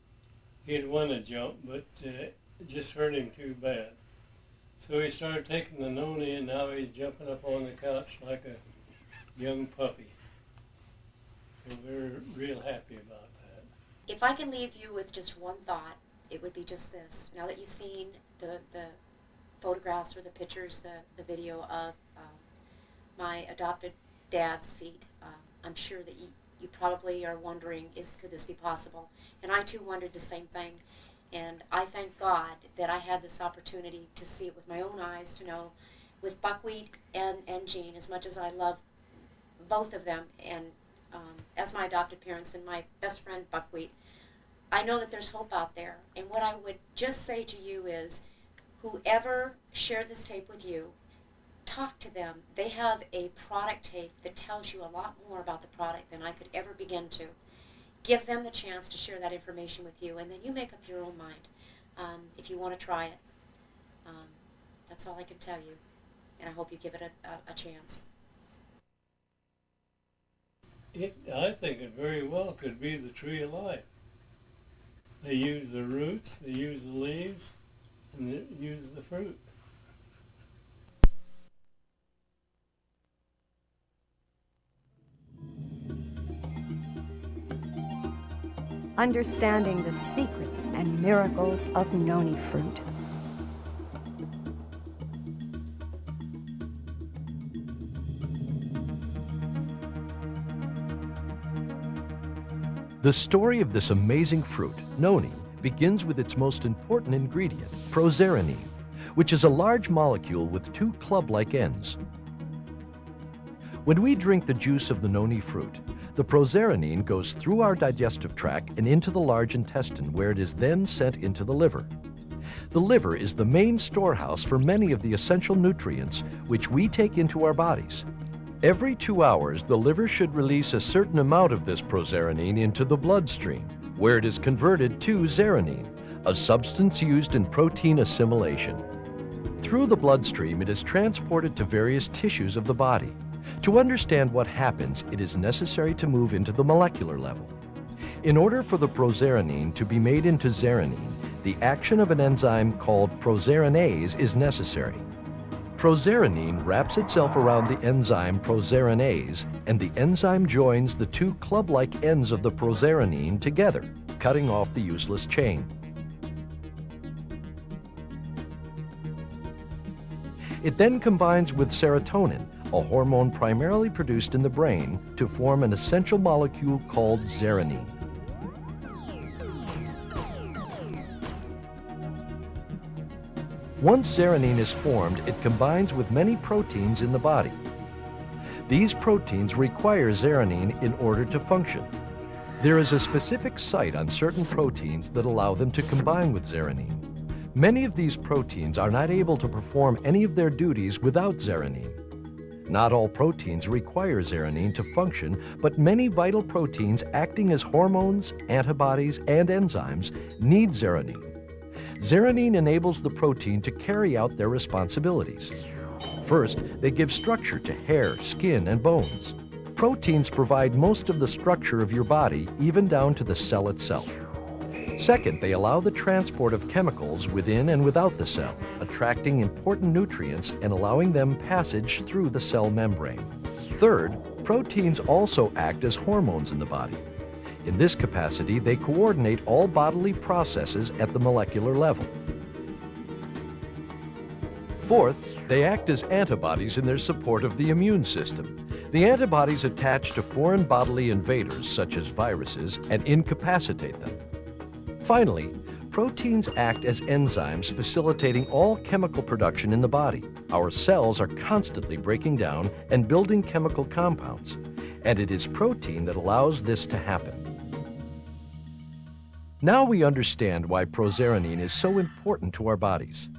he'd want to jump, but it just hurt him too bad. So he started taking the Noni, and now he's jumping up on the couch like a young puppy. So we're real happy about that. If I can leave you with just one thought, it would be just this. Now that you've seen the photographs or the pictures, the video of my adopted dad's feet, I'm sure that you probably are wondering, could this be possible? And I too wondered the same thing. And I thank God that I had this opportunity to see it with my own eyes, to know with Buckwheat and Jean, as much as I love both of them, and as my adopted parents and my best friend Buckwheat, I know that there's hope out there. And what I would just say to you is, whoever shared this tape with you, talk to them. They have a product tape that tells you a lot more about the product than I could ever begin to. Give them the chance to share that information with you, and then you make up your own mind if you want to try it. That's all I can tell you, and I hope you give it a chance. I think it very well could be the tree of life. They use the roots, they use the leaves, and they use the fruit. Understanding the secrets and miracles of Noni fruit. The story of this amazing fruit, Noni, begins with its most important ingredient, proserpine, which is a large molecule with two club-like ends. When we drink the juice of the Noni fruit, the proserpine goes through our digestive tract and into the large intestine, where it is then sent into the liver. The liver is the main storehouse for many of the essential nutrients which we take into our bodies. Every 2 hours, the liver should release a certain amount of this proserpine into the bloodstream, where it is converted to zearanin, a substance used in protein assimilation. Through the bloodstream, it is transported to various tissues of the body. To understand what happens, it is necessary to move into the molecular level. In order for the proserpine to be made into zearanin, the action of an enzyme called prosearinase is necessary. Proserpine wraps itself around the enzyme prosearinase, and the enzyme joins the two club-like ends of the proserpine together, cutting off the useless chain. It then combines with serotonin, a hormone primarily produced in the brain, to form an essential molecule called zearanin. Once zearanin is formed, it combines with many proteins in the body. These proteins require zearanin in order to function. There is a specific site on certain proteins that allow them to combine with zearanin. Many of these proteins are not able to perform any of their duties without zearanin. Not all proteins require zearanin to function, but many vital proteins acting as hormones, antibodies, and enzymes need zearanin. Zearanin enables the protein to carry out their responsibilities. First, they give structure to hair, skin, and bones. Proteins provide most of the structure of your body, even down to the cell itself. Second, they allow the transport of chemicals within and without the cell, attracting important nutrients and allowing them passage through the cell membrane. Third, proteins also act as hormones in the body. In this capacity, they coordinate all bodily processes at the molecular level. Fourth, they act as antibodies in their support of the immune system. The antibodies attach to foreign bodily invaders, such as viruses, and incapacitate them. Finally, proteins act as enzymes facilitating all chemical production in the body. Our cells are constantly breaking down and building chemical compounds, and it is protein that allows this to happen. Now we understand why proserpine is so important to our bodies.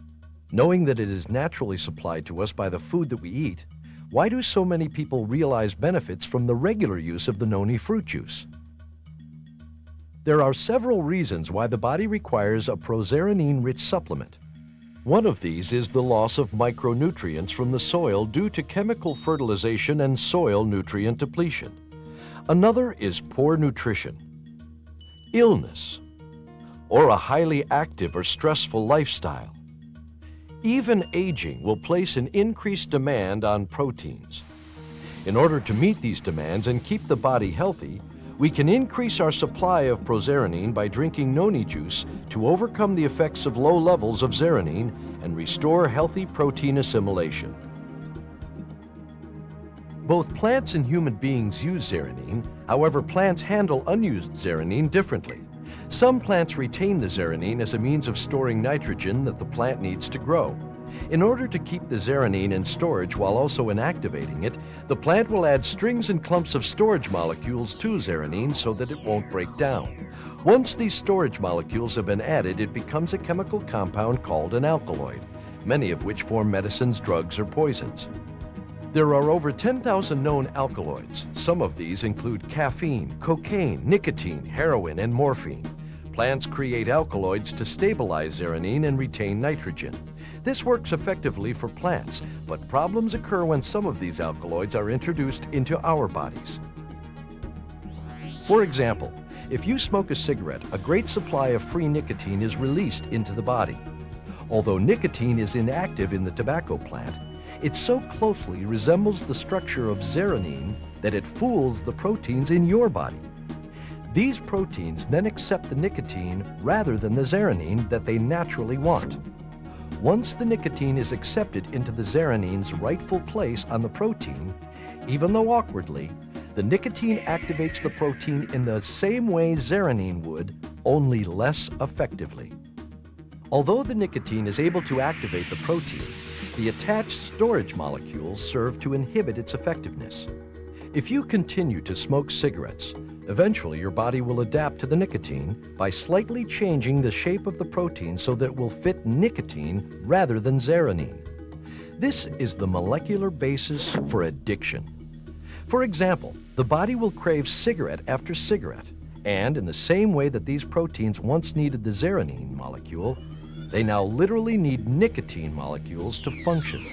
Knowing that it is naturally supplied to us by the food that we eat, why do so many people realize benefits from the regular use of the noni fruit juice? There are several reasons why the body requires a proserpine-rich supplement. One of these is the loss of micronutrients from the soil due to chemical fertilization and soil nutrient depletion. Another is poor nutrition, illness, or a highly active or stressful lifestyle. Even aging will place an increased demand on proteins. In order to meet these demands and keep the body healthy, we can increase our supply of proserpine by drinking noni juice to overcome the effects of low levels of zearanin and restore healthy protein assimilation. Both plants and human beings use zearanin. However, plants handle unused zearanin differently. Some plants retain the zearanin as a means of storing nitrogen that the plant needs to grow. In order to keep the zearanin in storage while also inactivating it, the plant will add strings and clumps of storage molecules to zearanin so that it won't break down. Once these storage molecules have been added, it becomes a chemical compound called an alkaloid, many of which form medicines, drugs, or poisons. There are over 10,000 known alkaloids. Some of these include caffeine, cocaine, nicotine, heroin, and morphine. Plants create alkaloids to stabilize zearanin and retain nitrogen. This works effectively for plants, but problems occur when some of these alkaloids are introduced into our bodies. For example, if you smoke a cigarette, a great supply of free nicotine is released into the body. Although nicotine is inactive in the tobacco plant, it so closely resembles the structure of zearanin that it fools the proteins in your body. These proteins then accept the nicotine rather than the zearanin that they naturally want. Once the nicotine is accepted into the zearanin's rightful place on the protein, even though awkwardly, the nicotine activates the protein in the same way zearanin would, only less effectively. Although the nicotine is able to activate the protein, the attached storage molecules serve to inhibit its effectiveness. If you continue to smoke cigarettes, eventually your body will adapt to the nicotine by slightly changing the shape of the protein so that it will fit nicotine rather than zearanin. This is the molecular basis for addiction. For example, the body will crave cigarette after cigarette, and in the same way that these proteins once needed the zearanin molecule, they now literally need nicotine molecules to function.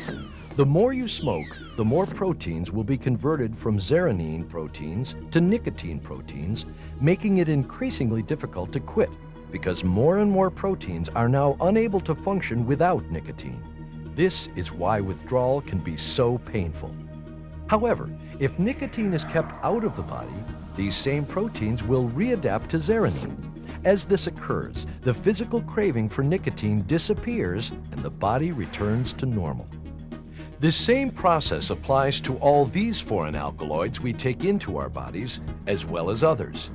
The more you smoke, the more proteins will be converted from zearanin proteins to nicotine proteins, making it increasingly difficult to quit because more and more proteins are now unable to function without nicotine. This is why withdrawal can be so painful. However, if nicotine is kept out of the body, these same proteins will readapt to zearanin. As this occurs, the physical craving for nicotine disappears and the body returns to normal. This same process applies to all these foreign alkaloids we take into our bodies, as well as others.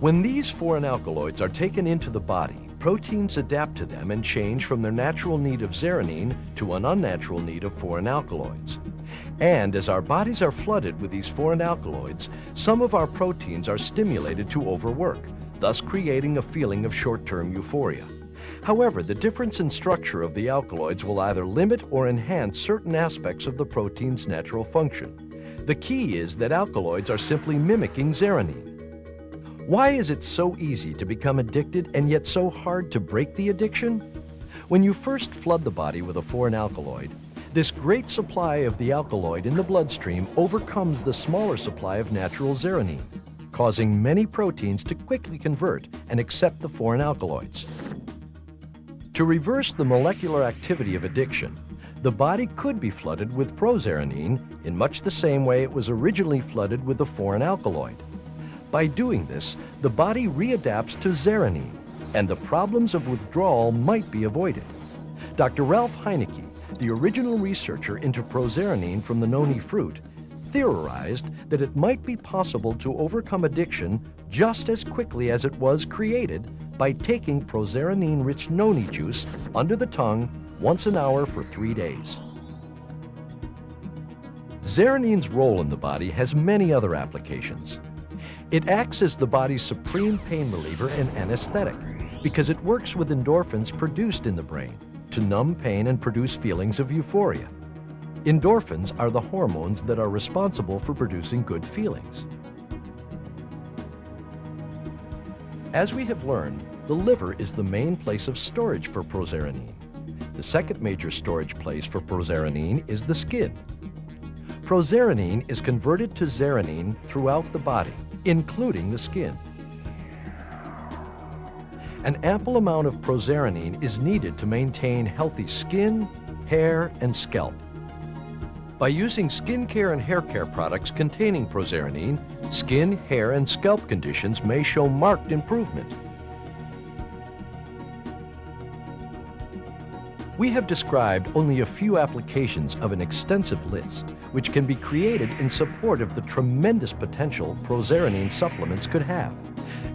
When these foreign alkaloids are taken into the body, proteins adapt to them and change from their natural need of zearanin to an unnatural need of foreign alkaloids. And as our bodies are flooded with these foreign alkaloids, some of our proteins are stimulated to overwork, thus creating a feeling of short-term euphoria. However, the difference in structure of the alkaloids will either limit or enhance certain aspects of the protein's natural function. The key is that alkaloids are simply mimicking zearanin. Why is it so easy to become addicted and yet so hard to break the addiction? When you first flood the body with a foreign alkaloid, this great supply of the alkaloid in the bloodstream overcomes the smaller supply of natural zearanin, causing many proteins to quickly convert and accept the foreign alkaloids. To reverse the molecular activity of addiction, the body could be flooded with proserpine in much the same way it was originally flooded with the foreign alkaloid. By doing this, the body readapts to zearanin, and the problems of withdrawal might be avoided. Dr. Ralph Heineke, the original researcher into proseronine from the noni fruit, theorized that it might be possible to overcome addiction just as quickly as it was created by taking proseronine-rich noni juice under the tongue once an hour for 3 days. Zearonine's role in the body has many other applications. It acts as the body's supreme pain reliever and anesthetic because it works with endorphins produced in the brain to numb pain and produce feelings of euphoria. Endorphins are the hormones that are responsible for producing good feelings. As we have learned, the liver is the main place of storage for proseronine. The second major storage place for proseronine is the skin. Proseronine is converted to zearonine throughout the body, including the skin. An ample amount of proseronine is needed to maintain healthy skin, hair, and scalp. By using skincare and hair care products containing proseronine, skin, hair, and scalp conditions may show marked improvement. We have described only a few applications of an extensive list, which can be created in support of the tremendous potential proseronine supplements could have.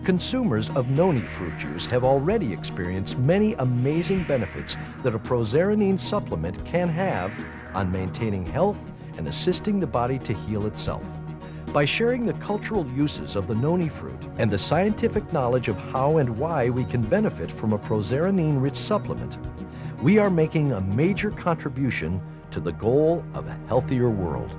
Consumers of noni fruit juice have already experienced many amazing benefits that a proseronine supplement can have on maintaining health and assisting the body to heal itself. By sharing the cultural uses of the noni fruit and the scientific knowledge of how and why we can benefit from a proseronine-rich supplement, we are making a major contribution to the goal of a healthier world.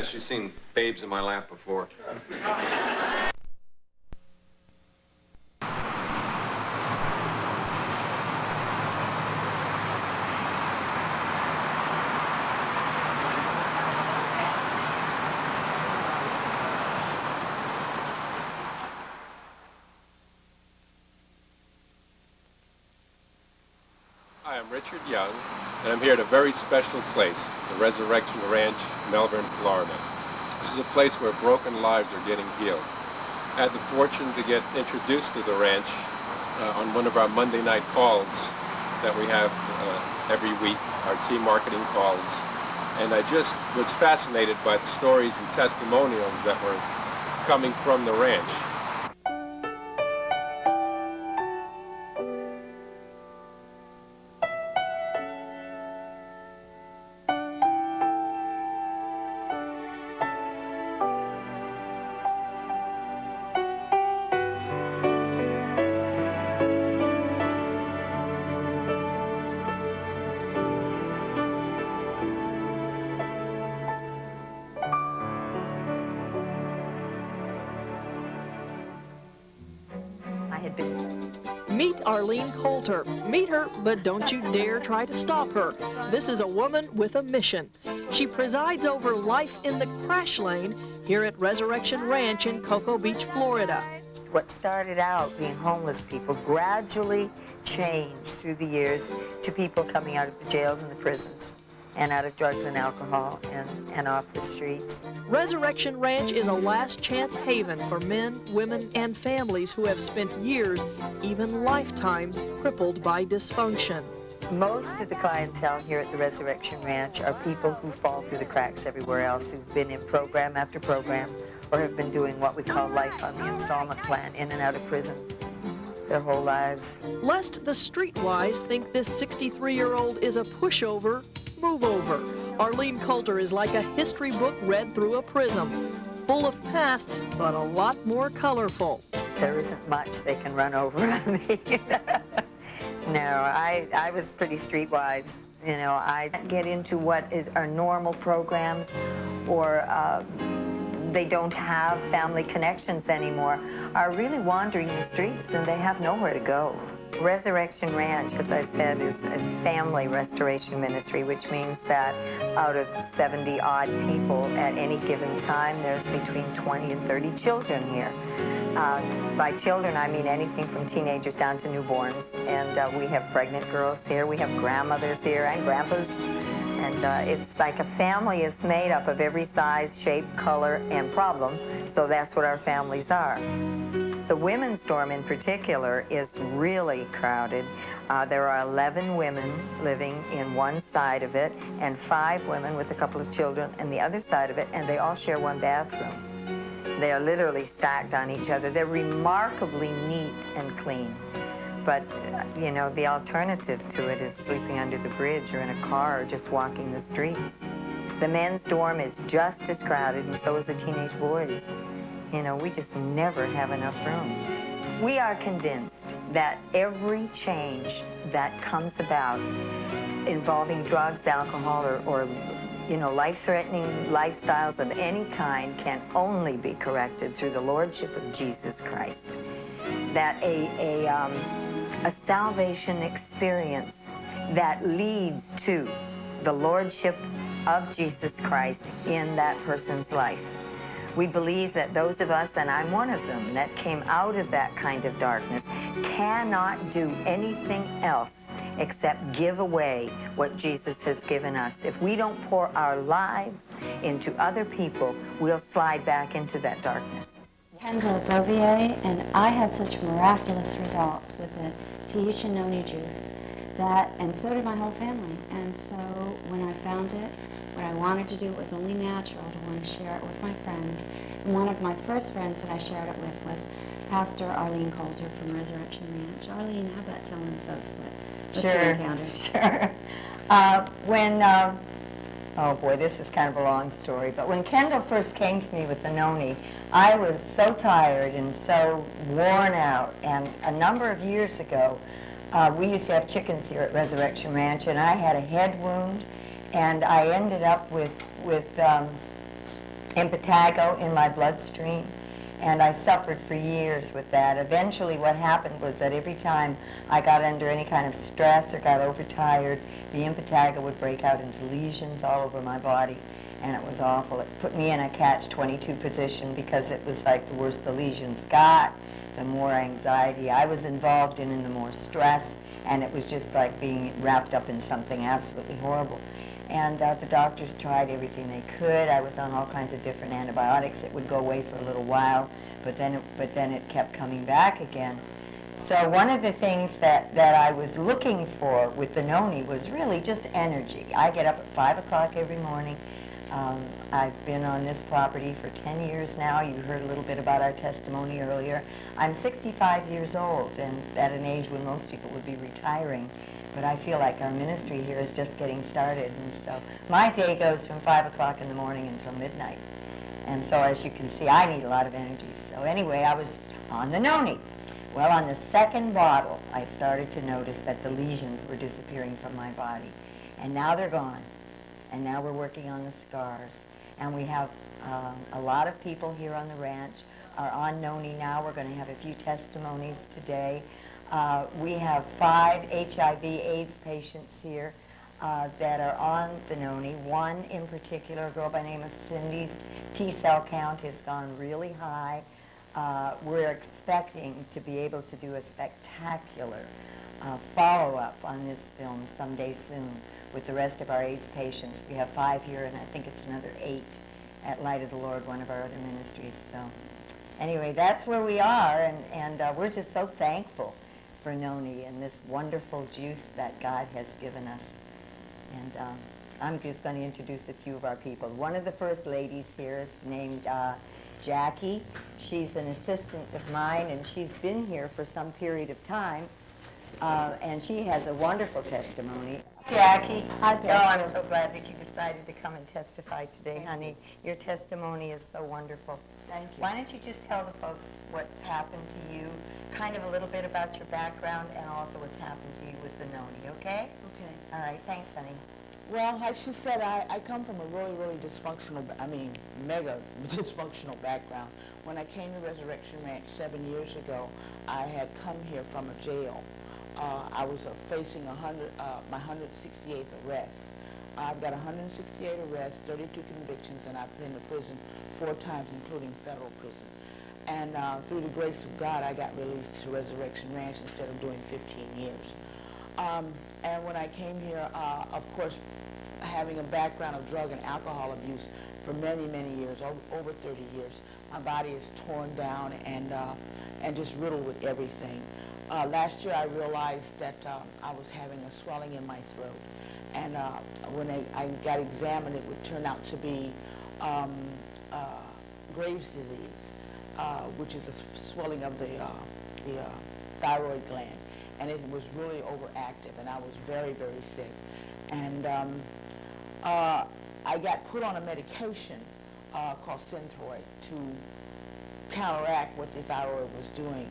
She's seen babes in my lap before. Hi, I'm Richard Young, and I'm here at a very special place, the Resurrection Ranch, Melbourne, Florida. This is a place where broken lives are getting healed. I had the fortune to get introduced to the ranch on one of our Monday night calls that we have every week, our team marketing calls. And I just was fascinated by the stories and testimonials that were coming from the ranch. Meet Arlene Coulter. Meet her, but don't you dare try to stop her. This is a woman with a mission. She presides over life in the crash lane here at Resurrection Ranch in Cocoa Beach, Florida. What started out being homeless people gradually changed through the years to people coming out of the jails and the prisons and out of drugs and alcohol and off the streets. Resurrection Ranch is a last chance haven for men, women, and families who have spent years, even lifetimes, crippled by dysfunction. Most of the clientele here at the Resurrection Ranch are people who fall through the cracks everywhere else, who've been in program after program, or have been doing what we call life on the installment plan, in and out of prison their whole lives. Lest the streetwise think this 63-year-old is a pushover, move over. Arlene Coulter is like a history book read through a prism, full of past, but a lot more colorful. There isn't much they can run over on me. No, I was pretty streetwise. You know, I get into what is our normal programs, or they don't have family connections anymore, are really wandering the streets and they have nowhere to go. Resurrection Ranch, as I said, is a family restoration ministry, which means that out of 70-odd people at any given time, there's between 20 and 30 children here. By children, I mean anything from teenagers down to newborns. And we have pregnant girls here, we have grandmothers here, and grandpas. And it's like a family is made up of every size, shape, color, and problem. So that's what our families are. The women's dorm in particular is really crowded. There are 11 women living in one side of it and 5 women with a couple of children on the other side of it, and they all share one bathroom. They are literally stacked on each other. They're remarkably neat and clean. But, you know, the alternative to it is sleeping under the bridge or in a car or just walking the streets. The men's dorm is just as crowded, and so is the teenage boys. You know, we just never have enough room. We are convinced that every change that comes about involving drugs, alcohol, or you know, life-threatening lifestyles of any kind can only be corrected through the Lordship of Jesus Christ. That a salvation experience that leads to the Lordship of Jesus Christ in that person's life. We believe that those of us, and I'm one of them, that came out of that kind of darkness, cannot do anything else except give away what Jesus has given us. If we don't pour our lives into other people, we'll slide back into that darkness. Kendall Bovier, and I had such miraculous results with the Tahitian Noni juice and so did my whole family. And so when I found it, what I wanted to do was only natural, to want to share it with my friends. And one of my first friends that I shared it with was Pastor Arlene Coulter from Resurrection Ranch. Arlene, how about telling folks what you encountered? Sure. Oh boy, this is kind of a long story, but when Kendall first came to me with the Noni, I was so tired and so worn out, and a number of years ago, we used to have chickens here at Resurrection Ranch, and I had a head wound, and I ended up with impetigo in my bloodstream, and I suffered for years with that. Eventually what happened was that every time I got under any kind of stress or got overtired, the impetigo would break out into lesions all over my body, and it was awful. It put me in a catch-22 position because it was like the worse the lesions got, the more anxiety I was involved in and the more stress, and it was just like being wrapped up in something absolutely horrible. And the doctors tried everything they could. I was on all kinds of different antibiotics. It would go away for a little while, but then it kept coming back again. So one of the things that I was looking for with the Noni was really just energy. I get up at 5 o'clock every morning. I've been on this property for 10 years now. You heard a little bit about our testimony earlier. I'm 65 years old, and at an age when most people would be retiring. But I feel like our ministry here is just getting started, and so my day goes from 5 o'clock in the morning until midnight. And so as you can see, I need a lot of energy. So anyway, I was on the Noni. Well, on the second bottle, I started to notice that the lesions were disappearing from my body. And now they're gone. And now we're working on the scars. And we have a lot of people here on the ranch are on Noni now. We're going to have a few testimonies today. We have 5 HIV/AIDS patients here that are on the Noni. One in particular, a girl by the name of Cindy's T-cell count has gone really high. We're expecting to be able to do a spectacular follow-up on this film someday soon with the rest of our AIDS patients. We have 5 here, and I think it's another 8 at Light of the Lord, one of our other ministries. So anyway, that's where we are, and we're just so thankful for Noni and this wonderful juice that God has given us. And I'm just going to introduce a few of our people. One of the first ladies here is named Jackie. She's an assistant of mine, and she's been here for some period of time, and she has a wonderful testimony. Jackie. Hi, Pastor. Oh, I'm so glad that you decided to come and testify today, honey. Your testimony is so wonderful. Thank you. Why don't you just tell the folks what's happened to you, kind of a little bit about your background, and also what's happened to you with the Noni, okay? Okay. All right, thanks, honey. Well, like she said, I come from a really dysfunctional, mega dysfunctional background. When I came to Resurrection Ranch 7 years ago, I had come here from a jail I was facing my 168th arrest. I've got 168 arrests, 32 convictions, and I've been to prison 4 times, including federal prison. And through the grace of God, I got released to Resurrection Ranch instead of doing 15 years. And when I came here, of course, having a background of drug and alcohol abuse for many, many years, over 30 years, my body is torn down and just riddled with everything. Last year, I realized that I was having a swelling in my throat. And when I got examined, it would turn out to be Graves' disease, which is a swelling of the thyroid gland. And it was really overactive, and I was very, very sick. And I got put on a medication called Synthroid to counteract what the thyroid was doing.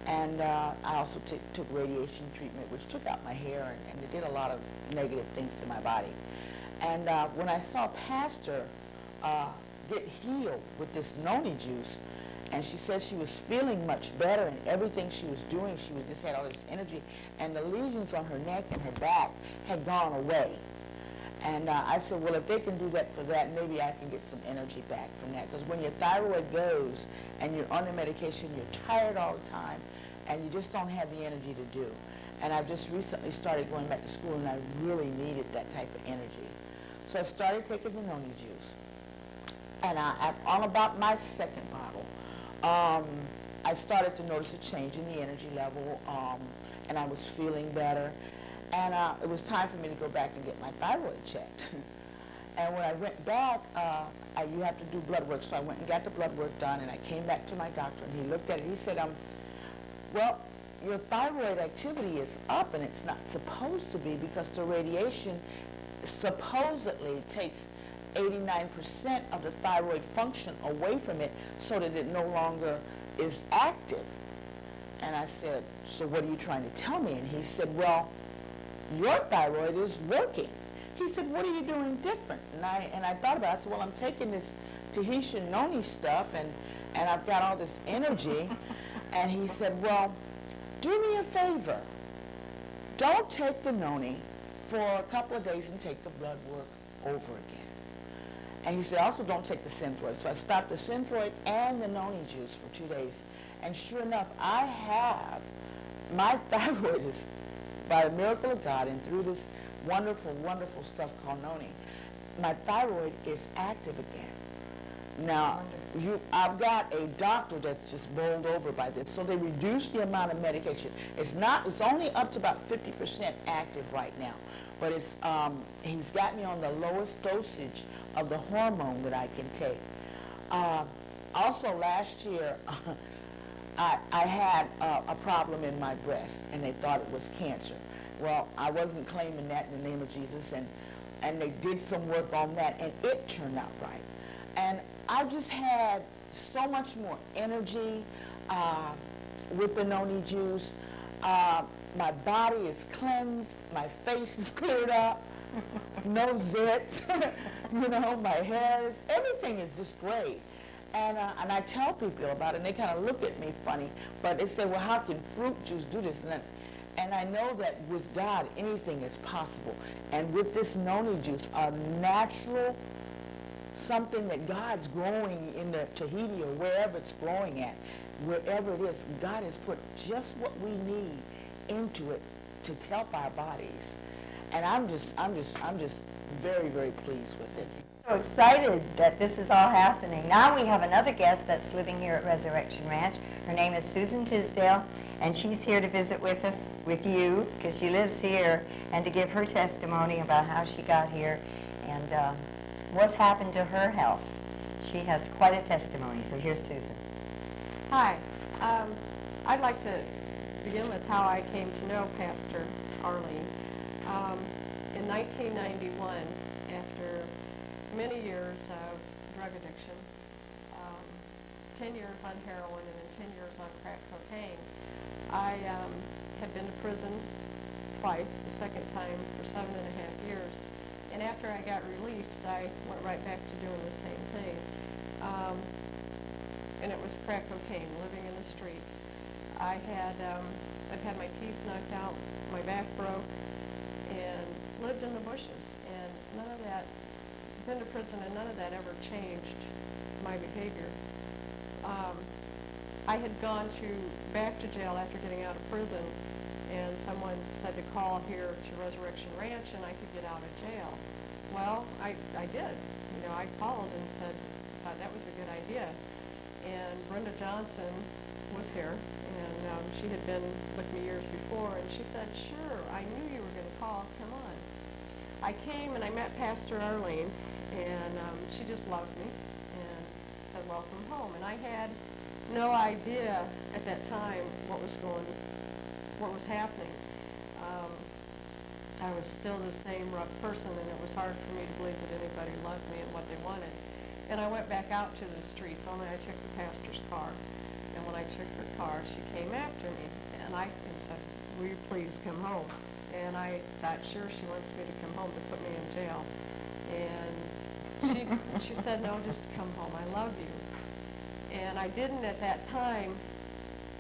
And I also took radiation treatment, which took out my hair, and it did a lot of negative things to my body. And when I saw Pastor get healed with this noni juice, and she said she was feeling much better, and everything she was doing, she was just had all this energy, and the lesions on her neck and her back had gone away. And I said, well, if they can do that for that, maybe I can get some energy back from that. Because when your thyroid goes and you're on the medication, you're tired all the time, and you just don't have the energy to do. And I've just recently started going back to school, and I really needed that type of energy. So I started taking the noni juice. And I'm on about my second bottle. I started to notice a change in the energy level, and I was feeling better. And it was time for me to go back and get my thyroid checked. And when I went back, you have to do blood work, so I went and got the blood work done, and I came back to my doctor, and he looked at it. He said, well, your thyroid activity is up, and it's not supposed to be because the radiation supposedly takes 89% of the thyroid function away from it so that it no longer is active. And I said, so what are you trying to tell me? And he said, well, your thyroid is working. He said, what are you doing different? And I thought about it. I said, well, I'm taking this Tahitian Noni stuff, and I've got all this energy. And he said, well, do me a favor. Don't take the Noni for a couple of days and take the blood work over again. And he said, also don't take the Synthroid. So I stopped the Synthroid and the Noni juice for 2 days. And sure enough, my thyroid is, by the miracle of God, and through this wonderful, wonderful stuff called Noni, my thyroid is active again. Now, I've got a doctor that's just bowled over by this, so they reduced the amount of medication. It's only up to about 50% active right now, but he's got me on the lowest dosage of the hormone that I can take. Also, last year, I had a problem in my breast, and they thought it was cancer. Well, I wasn't claiming that in the name of Jesus, and they did some work on that, and it turned out right. And I just had so much more energy with the Noni juice. My body is cleansed, my face is cleared up, no zits, you know, my hair everything is just great. And I tell people about it, and they kind of look at me funny, but they say, well, how can fruit juice do this? And I know that with God, anything is possible. And with this Noni juice, a natural, something that God's growing in the Tahiti or wherever it's growing at, wherever it is, God has put just what we need into it to help our bodies. And I'm just very, very pleased with it. So excited that this is all happening. Now we have another guest that's living here at Resurrection Ranch. Her name is Susan Tisdale, and she's here to visit with us, with you, because she lives here, and to give her testimony about how she got here and what's happened to her health. She has quite a testimony, so here's Susan. Hi. I'd like to begin with how I came to know Pastor Arlene. In 1991, after many years of drug addiction, 10 years on heroin and then 10 years on crack cocaine, I had been to prison twice, the second time for 7.5 years. And after I got released, I went right back to doing the same thing. And it was crack cocaine, living in the streets. I had I've had my teeth knocked out, my back broke, and lived in the bushes. And none of that, been to prison, and none of that ever changed my behavior. I had gone back to jail after getting out of prison, and someone said to call here to Resurrection Ranch and I could get out of jail. Well, I did. You know, I called and said, that was a good idea. And Brenda Johnson was here, and she had been with me years before, and she said, sure, I knew you were going to call, come on. I came and I met Pastor Arlene, and she just loved me and said, welcome home. And I had no idea at that time what was happening. I was still the same rough person, and it was hard for me to believe that anybody loved me and what they wanted. And I went back out to the streets, only I took the pastor's car. And when I took her car, she came after me, and said, will you please come home? And I thought, sure, she wants me to come home to put me in jail. And she said, no, just come home, I love you. And I didn't at that time,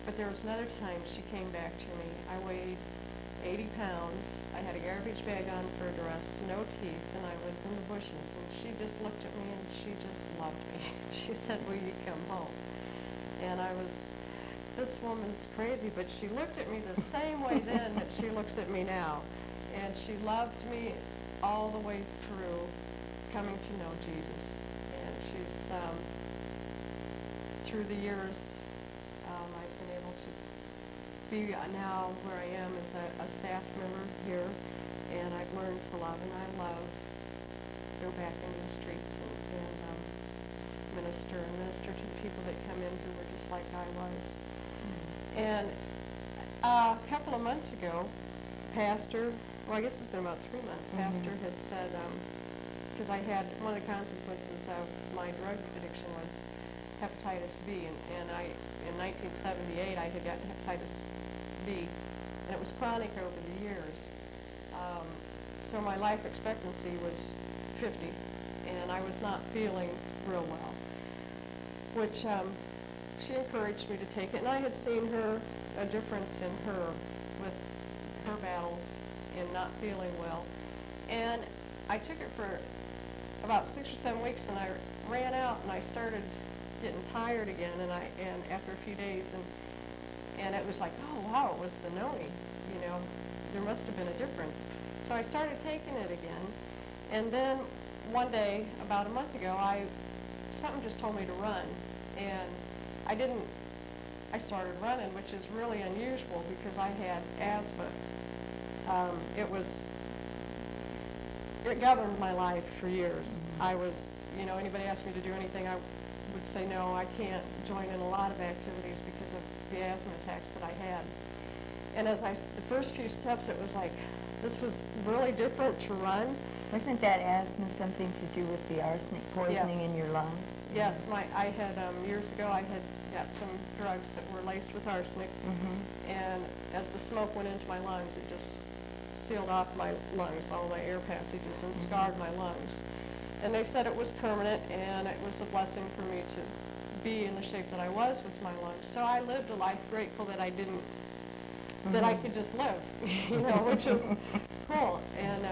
but there was another time she came back to me. I weighed 80 pounds. I had a garbage bag on for a dress, no teeth, and I was in the bushes. And she just looked at me and she just loved me. She said, will you come home? And I was, this woman's crazy, but she looked at me the same way then that she looks at me now. And she loved me all the way through coming to know Jesus. And she's, through the years, I've been able to be now where I am as a staff member here, and I've learned to love, and I love go back into the streets and minister to the people that come in who were just like I was. And a couple of months ago, Pastor, well, I guess it's been about 3 months, Pastor had said, because I had, one of the consequences of my drug addiction was hepatitis B, and in 1978 I had gotten hepatitis B, and it was chronic over the years. So my life expectancy was 50, and I was not feeling real well, which she encouraged me to take it, and I had seen a difference in her with her battle in not feeling well, and I took it for about 6 or 7 weeks, and I ran out, and I started getting tired again, and after a few days, and it was like, oh wow, it was the Noni, you know, there must have been a difference. So I started taking it again, and then one day, about a month ago, something just told me to run, and I started running, which is really unusual because I had asthma. It governed my life for years. I was, you know, anybody asked me to do anything, I would say no, I can't join in a lot of activities because of the asthma attacks that I had. And the first few steps, it was like, this was really different to run. Wasn't that asthma something to do with the arsenic poisoning in your lungs? Yes, years ago I had got some drugs that were laced with arsenic, and as the smoke went into my lungs, it just sealed off my lungs, all my air passages, and scarred my lungs. And they said it was permanent, and it was a blessing for me to be in the shape that I was with my lungs. So I lived a life grateful that I didn't, that I could just live, you know, which is cool, and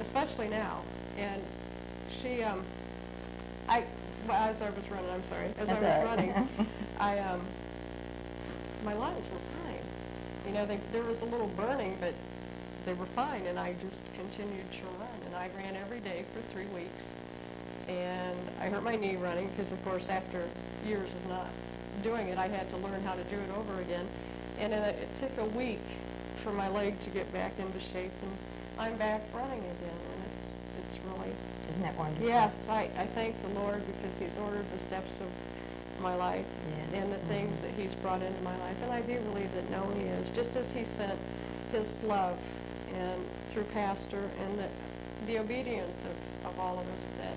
especially now. And she, as I was running, I'm sorry, as I was running, my lungs were fine. You know, there was a little burning, but they were fine, and I just continued to run. And I ran every day for 3 weeks. And I hurt my knee running because, of course, after years of not doing it, I had to learn how to do it over again. And it took a week for my leg to get back into shape, and I'm back running again. And it's really... Isn't that wonderful? Yes, I thank the Lord because He's ordered the steps of my life and the things that He's brought into my life. And I do believe that Noni is, just as He sent His love and through Pastor and the obedience of all of us that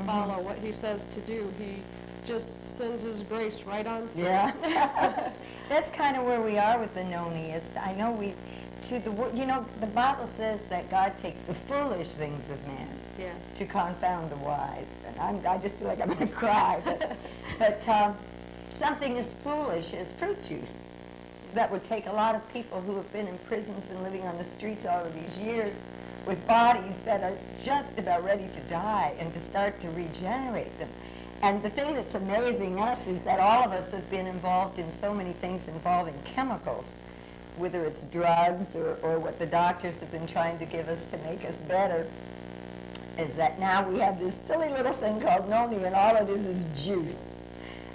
follow what He says to do. He just sends His grace right on through. Yeah. That's kind of where we are with the Noni. I know you know, the Bible says that God takes the foolish things of man to confound the wise. And I just feel like I'm going to cry. But something as foolish as fruit juice. that would take a lot of people who have been in prisons and living on the streets all of these years with bodies that are just about ready to die and to start to regenerate them. And the thing that's amazing us is that all of us have been involved in so many things involving chemicals, whether it's drugs or what the doctors have been trying to give us to make us better, is that now we have this silly little thing called Noni, and all it is juice.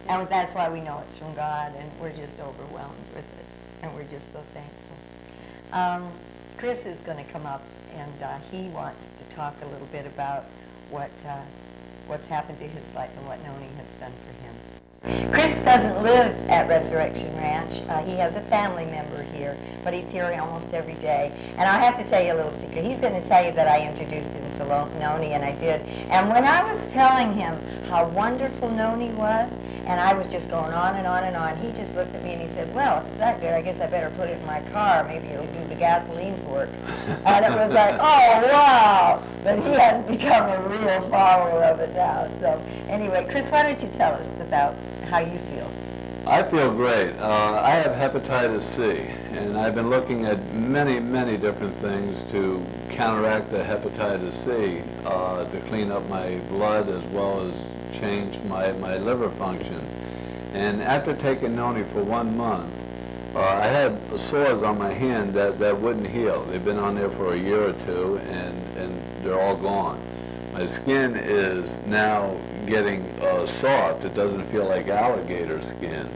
And that's why we know it's from God, and we're just overwhelmed with it, and we're just so thankful. Chris is going to come up, and he wants to talk a little bit about what's happened to his life and what Noni has done for him. Chris doesn't live at Resurrection Ranch. He has a family member here, but he's here almost every day. And I have to tell you a little secret. He's going to tell you that I introduced him to Noni, and I did. And when I was telling him how wonderful Noni was, and I was just going on and on and on, he just looked at me and he said, well, if it's that good, I guess I better put it in my car. Maybe it'll do the gasoline's work. And it was like, oh, wow. But he has become a real follower of it now. So anyway, Chris, why don't you tell us about how you feel? I feel great. I have hepatitis C, and I've been looking at many different things to counteract the hepatitis C, to clean up my blood as well as change my liver function. And after taking Noni for 1 month, I had sores on my hand that wouldn't heal. They've been on there for a year or two, and they're all gone. My skin is now getting soft. It doesn't feel like alligator skin.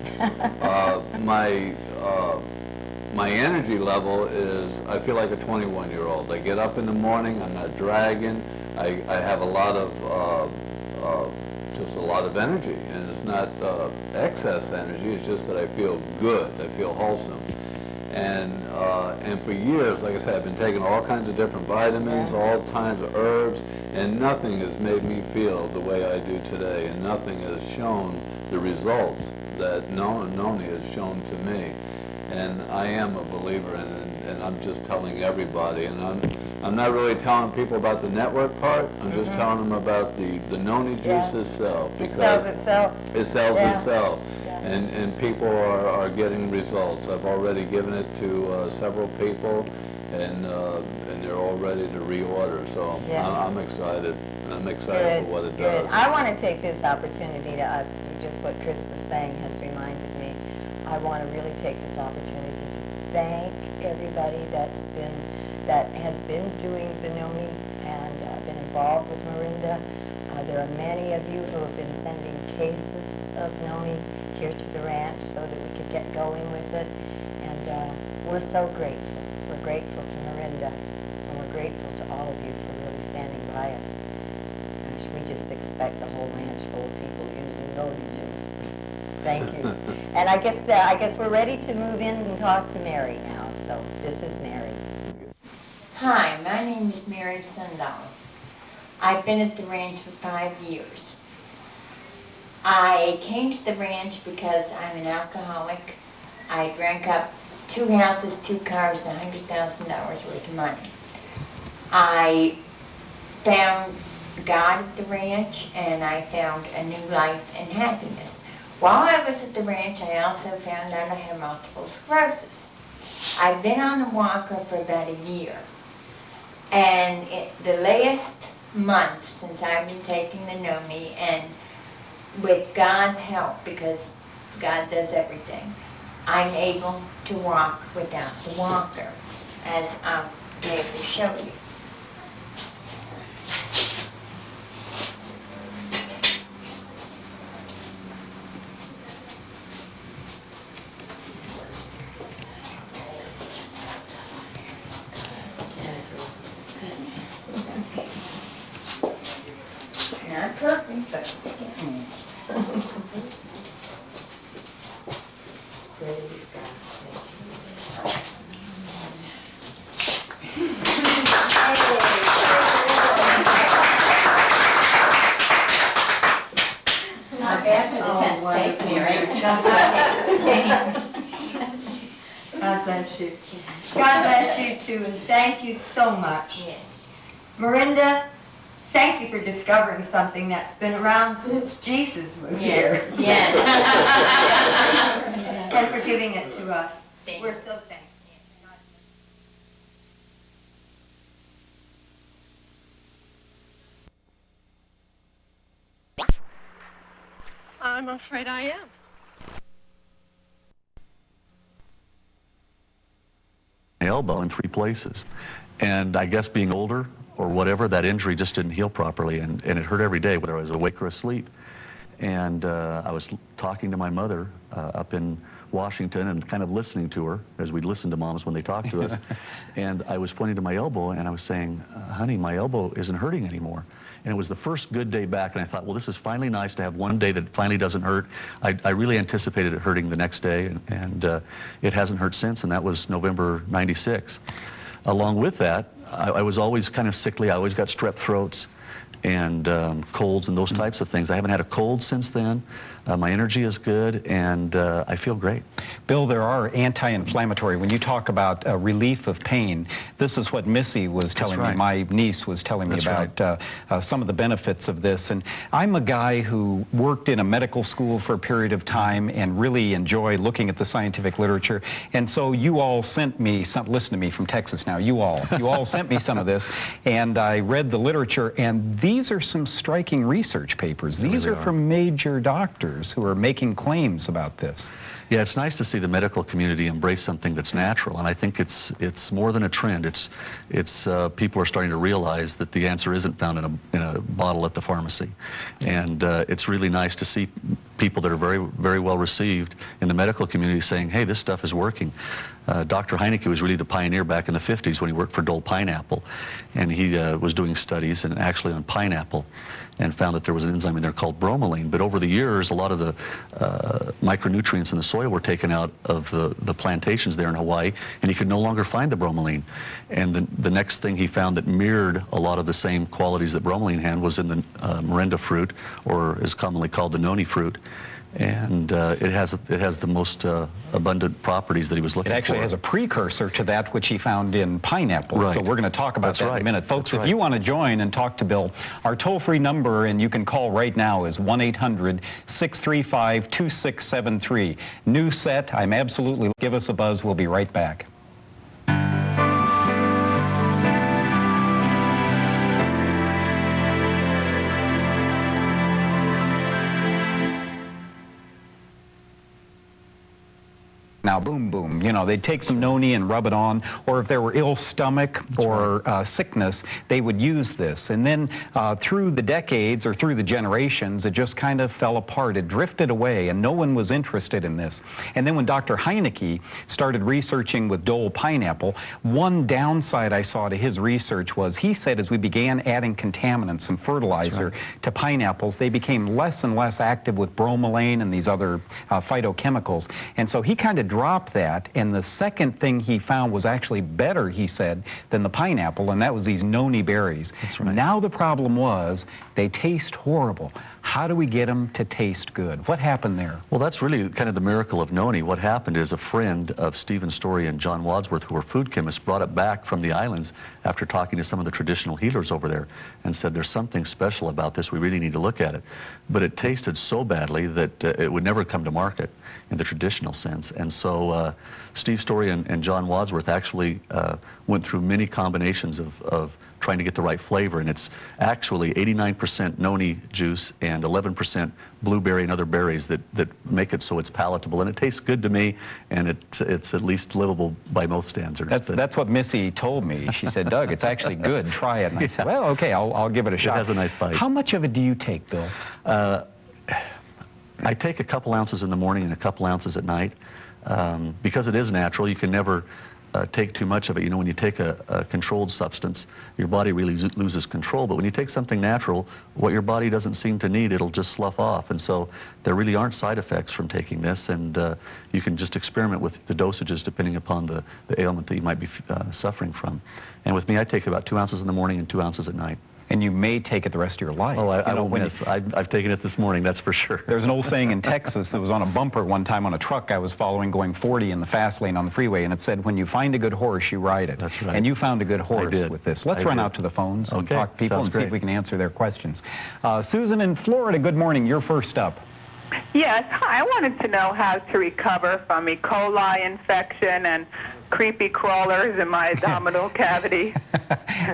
My energy level is, I feel like a 21-year-old. I get up in the morning, I'm not dragging, I have a lot of, just a lot of energy, and it's not excess energy, it's just that I feel good, I feel wholesome. And for years, like I said, I've been taking all kinds of different vitamins, all kinds of herbs, and nothing has made me feel the way I do today, and nothing has shown the results that Noni has shown to me. And I am a believer in it, and I'm just telling everybody. And I'm not really telling people about the network part. I'm just telling them about the Noni juice itself. It sells itself. It sells itself. And people are getting results. I've already given it to several people, and they're all ready to reorder. So I'm excited. I'm excited for what it does. I want to take this opportunity to, just what Chris was saying has reminded me, I want to really take this opportunity to thank everybody that has been doing the Noni and been involved with Morinda. There are many of you who have been sending cases of Noni here to the ranch so that we could get going with it. And we're so grateful. We're grateful to Morinda, and we're grateful to all of you for really standing by us. Gosh, we just expect the whole ranch full of people using Noni juice. Thank you. And I guess we're ready to move in and talk to Mary now. So this is Mary. Hi, my name is Mary Sundown. I've been at the ranch for 5 years. I came to the ranch because I'm an alcoholic. I drank up 2 houses, 2 cars, and $100,000 worth of money. I found God at the ranch, and I found a new life and happiness. While I was at the ranch, I also found out I had multiple sclerosis. I've been on a walker for about a year. And the last month since I've been taking the Noni, and with God's help, because God does everything, I'm able to walk without the walker, as I'll be able to show you. Not perfect, but it's getting there. Praise Not bad for the 10th take, Mary. God bless you. God bless you too, and thank you so much. Yes. Morinda, thank you for discovering something that's been around since Jesus was here. Yes. And for giving it to us. thankful. We're so thankful. I'm afraid I am. Elbow in 3 places, and I guess being older or whatever, that injury just didn't heal properly, and it hurt every day, whether I was awake or asleep. And I was talking to my mother up in Washington and kind of listening to her, as we'd listen to moms when they talk to us. And I was pointing to my elbow and I was saying, honey, my elbow isn't hurting anymore. And it was the first good day back, and I thought, well, this is finally nice to have one day that finally doesn't hurt. I really anticipated it hurting the next day, and it hasn't hurt since, and that was November '96. Along with that, I was always kind of sickly. I always got strep throats and colds and those types of things. I haven't had a cold since then. My energy is good, and I feel great. Bill, there are anti-inflammatory. When you talk about relief of pain, this is what Missy was telling me. My niece was telling me about some of the benefits of this. And I'm a guy who worked in a medical school for a period of time and really enjoy looking at the scientific literature. And so you all sent me some, listen to me from Texas now, you all sent me some of this, and I read the literature, and these are some striking research papers. These are from major doctors who are making claims about this. Yeah, it's nice to see the medical community embrace something that's natural, and I think it's more than a trend. It's people are starting to realize that the answer isn't found in a bottle at the pharmacy, and it's really nice to see people that are very well received in the medical community saying, hey, this stuff is working. Dr. Heineke was really the pioneer back in the 50s when he worked for Dole Pineapple, and he was doing studies and actually on pineapple, and found that there was an enzyme in there called bromelain. But over the years, a lot of the micronutrients in the soil were taken out of the plantations there in Hawaii, and he could no longer find the bromelain. And the next thing he found that mirrored a lot of the same qualities that bromelain had was in the Morinda fruit, or is commonly called the Noni fruit. And it has the most abundant properties that he was looking for. It actually has a precursor to that which he found in pineapple. Right. So we're going to talk about that in a minute. Folks, if you want to join and talk to Bill, our toll-free number, and you can call right now, is 1-800-635-2673. New set. I'm absolutely, give us a buzz. We'll be right back. Now, boom, boom, you know, they'd take some noni and rub it on, or if there were ill stomach or sickness, they would use this. And then through the decades or through the generations, it just kind of fell apart. It drifted away, and no one was interested in this. And then when Dr. Heineke started researching with Dole Pineapple, one downside I saw to his research was he said as we began adding contaminants and fertilizer to pineapples, they became less and less active with bromelain and these other phytochemicals. And so he kind of dropped that, and the second thing he found was actually better, he said, than the pineapple, and that was these noni berries. That's right. Now the problem was they taste horrible. How do we get them to taste good? What happened there? Well, that's really kind of the miracle of noni. What happened is a friend of Stephen Story and John Wadsworth, who were food chemists, brought it back from the islands after talking to some of the traditional healers over there and said, there's something special about this. We really need to look at it. But it tasted so badly that it would never come to market in the traditional sense. And so Steve Story and John Wadsworth actually went through many combinations of trying to get the right flavor, and it's actually 89% noni juice and 11% blueberry and other berries that make it so it's palatable, and it tastes good to me, and it's at least livable by most standards. That's what Missy told me. She said, Doug, it's actually good. Try it. And I said, well, okay, I'll give it a shot. It has a nice bite. How much of it do you take, Bill? I take a couple ounces in the morning and a couple ounces at night. Because it is natural, you can never take too much of it. You know, when you take a controlled substance, your body really loses control. But when you take something natural, what your body doesn't seem to need, it'll just slough off. And so there really aren't side effects from taking this, and you can just experiment with the dosages depending upon the ailment that you might be suffering from. And with me, I take about 2 ounces in the morning and 2 ounces at night. And you may take it the rest of your life. Oh, I don't miss. I've taken it this morning, that's for sure. There's an old saying in Texas that was on a bumper one time on a truck I was following going 40 in the fast lane on the freeway, and it said, when you find a good horse, you ride it. That's right. And you found a good horse with this. Let's run out to the phones and talk to people and see if we can answer their questions. Susan in Florida, good morning. You're first up. Yes, hi. I wanted to know how to recover from E. coli infection and creepy crawlers in my abdominal cavity.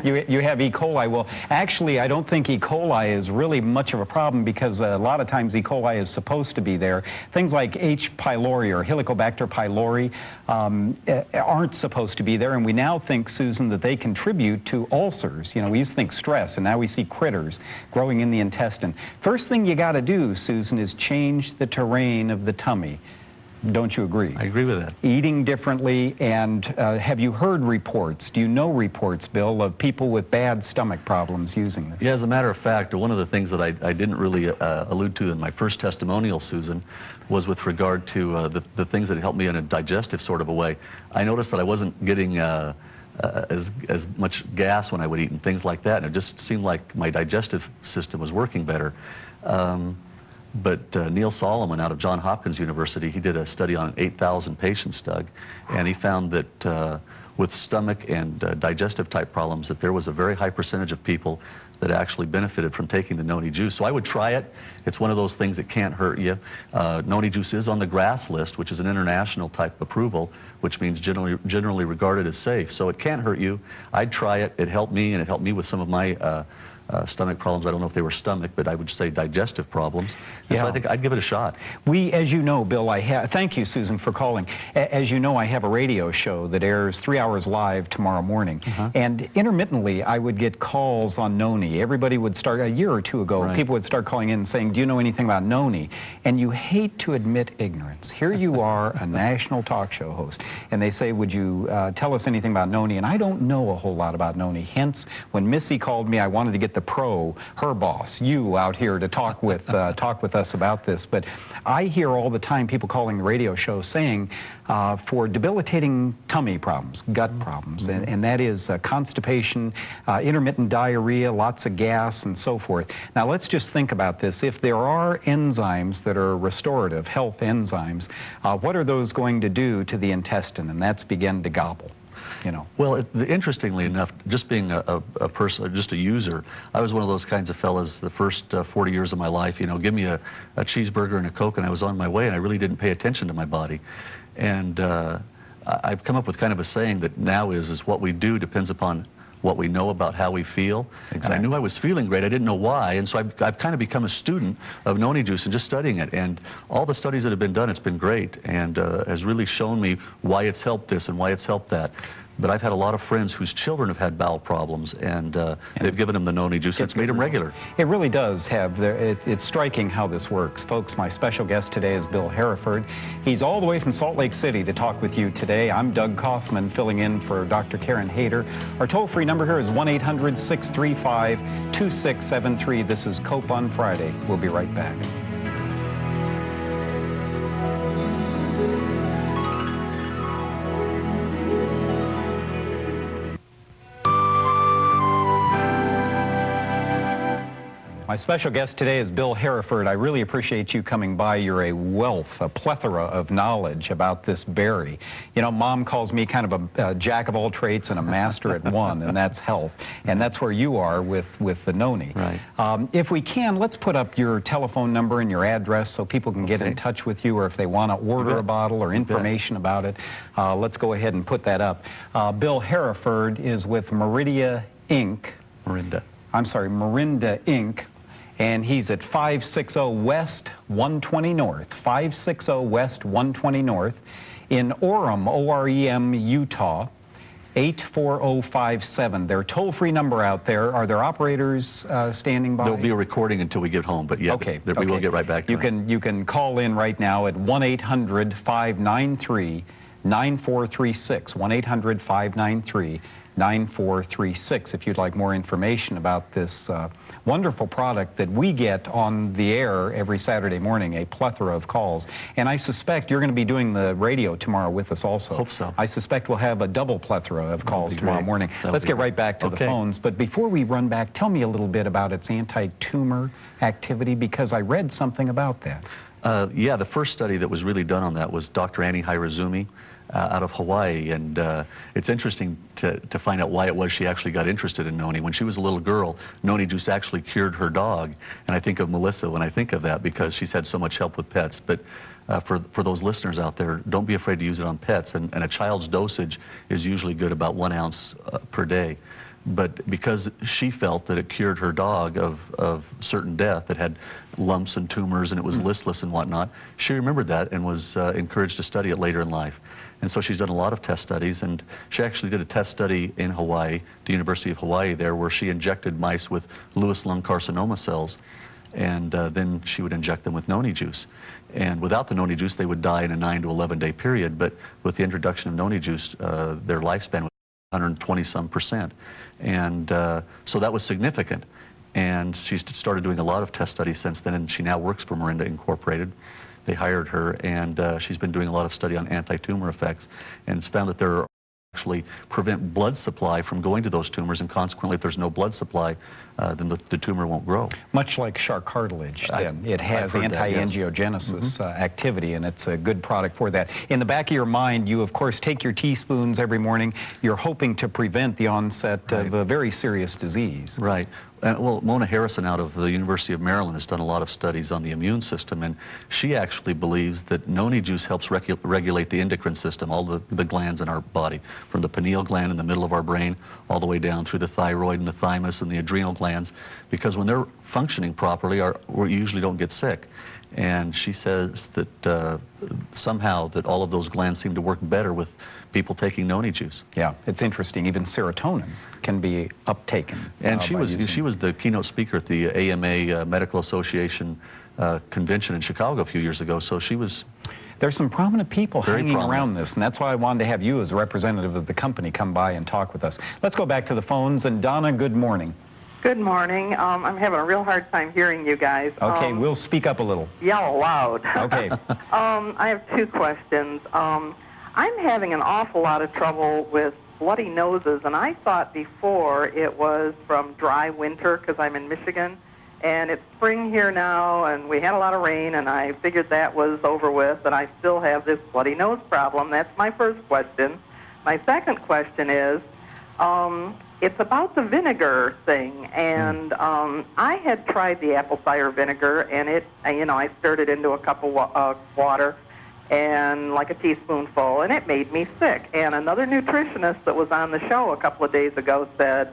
You have E. coli. Well, actually, I don't think E. coli is really much of a problem because a lot of times E. coli is supposed to be there. Things like H. pylori or Helicobacter pylori aren't supposed to be there, and we now think, Susan, that they contribute to ulcers. You know, we used to think stress, and now we see critters growing in the intestine. First thing you got to do, Susan, is change the terrain of the tummy. Don't you agree? I agree with that. Eating differently, and have you heard reports? Do you know reports, Bill, of people with bad stomach problems using this? Yeah, as a matter of fact, one of the things that I didn't really allude to in my first testimonial, Susan, was with regard to the things that helped me in a digestive sort of a way. I noticed that I wasn't getting as much gas when I would eat and things like that, and it just seemed like my digestive system was working better. But Neil Solomon out of Johns Hopkins University, he did a study on 8,000 patients, Doug, and he found that with stomach and digestive type problems, that there was a very high percentage of people that actually benefited from taking the noni juice. So I would try it. It's one of those things that can't hurt you. Noni juice is on the GRAS list, which is an international type approval, which means generally regarded as safe. So it can't hurt you. I'd try it. It helped me, and it helped me with some of my stomach problems. I don't know if they were stomach, but I would say digestive problems. And so I think I'd give it a shot. We, as you know, Bill, thank you, Susan, for calling. As you know, I have a radio show that airs 3 hours live tomorrow morning. And intermittently, I would get calls on noni. Everybody would start, a year or two ago, people would start calling in and saying, do you know anything about noni? And you hate to admit ignorance. Here you are, a national talk show host, and they say, would you tell us anything about noni? And I don't know a whole lot about noni. Hence, when Missy called me, I wanted to get the pro, her boss, you out here to talk with us about this. But I hear all the time people calling the radio show saying for debilitating tummy problems, gut problems, and that is constipation, intermittent diarrhea, lots of gas, and so forth. Now let's just think about this. If there are enzymes that are restorative, health enzymes, what are those going to do to the intestine? And that's begin to gobble. You know. Well, interestingly enough, just being a person, just a user, I was one of those kinds of fellas the first 40 years of my life. You know, give me a cheeseburger and a Coke, and I was on my way, and I really didn't pay attention to my body. And I've come up with kind of a saying that now is what we do depends upon what we know about how we feel. Exactly. And I knew I was feeling great. I didn't know why. And so I've kind of become a student of noni juice and just studying it. And all the studies that have been done, it's been great, and has really shown me why it's helped this and why it's helped that. But I've had a lot of friends whose children have had bowel problems, and they've given them the noni juice, and it's made them regular. It really does have, it's striking how this works. Folks, my special guest today is Bill Hereford. He's all the way from Salt Lake City to talk with you today. I'm Doug Kaufman, filling in for Dr. Karen Hayter. Our toll-free number here is 1-800-635-2673. This is Cope on Friday. We'll be right back. My special guest today is Bill Hereford. I really appreciate you coming by. You're a wealth, a plethora of knowledge about this berry. You know, Mom calls me kind of a jack of all trades and a master at one, and that's health. And that's where you are with the noni. Right. If we can, let's put up your telephone number and your address so people can get in touch with you, or if they want to order a bottle or information about it, let's go ahead and put that up. Bill Hereford is with Morinda Inc. Morinda. I'm sorry, Morinda Inc. And he's at 560 West 120 North, 560 West 120 North in Orem, O-R-E-M, Utah, 84057. Their toll-free number out there. Are there operators standing by? There'll be a recording until we get home, but yeah, we will get right back to you can call in right now at 1-800-593-9436, 1-800-593-9436 if you'd like more information about this wonderful product that we get on the air every Saturday morning, a plethora of calls. And I suspect you're going to be doing the radio tomorrow with us also. Hope so. I suspect we'll have a double plethora of calls tomorrow morning. Let's get right back to the phones. But before we run back, tell me a little bit about its anti-tumor activity, because I read something about that. Yeah, the first study that was really done on that was Dr. Annie Hirazumi out of Hawaii, and it's interesting to find out why it was she actually got interested in noni. When she was a little girl, noni juice actually cured her dog, and I think of Melissa when I think of that because she's had so much help with pets. But for those listeners out there, don't be afraid to use it on pets, and a child's dosage is usually good, about 1 ounce per day. But because she felt that it cured her dog of certain death that had lumps and tumors and it was listless and whatnot, she remembered that and was encouraged to study it later in life. And so she's done a lot of test studies, and she actually did a test study in Hawaii, the University of Hawaii there, where she injected mice with Lewis lung carcinoma cells, and then she would inject them with noni juice. And without the noni juice, they would die in a 9 to 11 day period, but with the introduction of noni juice, their lifespan was 120-some%. And so that was significant. And she's started doing a lot of test studies since then, and she now works for Morinda Incorporated. They hired her, and she's been doing a lot of study on anti-tumor effects, and it's found that there are actually prevent blood supply from going to those tumors, and consequently if there's no blood supply, then the tumor won't grow. Much like shark cartilage, then. It has anti-angiogenesis activity, and it's a good product for that. In the back of your mind, you of course take your teaspoons every morning. You're hoping to prevent the onset of a very serious disease. Right. Well, Mona Harrison out of the University of Maryland has done a lot of studies on the immune system, and she actually believes that noni juice helps regulate the endocrine system, all the glands in our body, from the pineal gland in the middle of our brain all the way down through the thyroid and the thymus and the adrenal glands, because when they're functioning properly, we usually don't get sick. And she says that somehow that all of those glands seem to work better with people taking noni juice. Yeah, it's interesting. Even serotonin can be uptaken. And she was the keynote speaker at the AMA Medical Association convention in Chicago a few years ago. So she was. There's some prominent people hanging around this, and that's why I wanted to have you as a representative of the company come by and talk with us. Let's go back to the phones. And Donna, good morning. Good morning. I'm having a real hard time hearing you guys. Okay, we'll speak up a little. Yell loud. Okay. I have two questions. I'm having an awful lot of trouble with bloody noses, and I thought before it was from dry winter because I'm in Michigan, and it's spring here now, and we had a lot of rain, and I figured that was over with, but I still have this bloody nose problem. That's my first question. My second question is, it's about the vinegar thing, and I had tried the apple cider vinegar, and I stirred it into a cup of water, and like a teaspoonful, and it made me sick. And another nutritionist that was on the show a couple of days ago said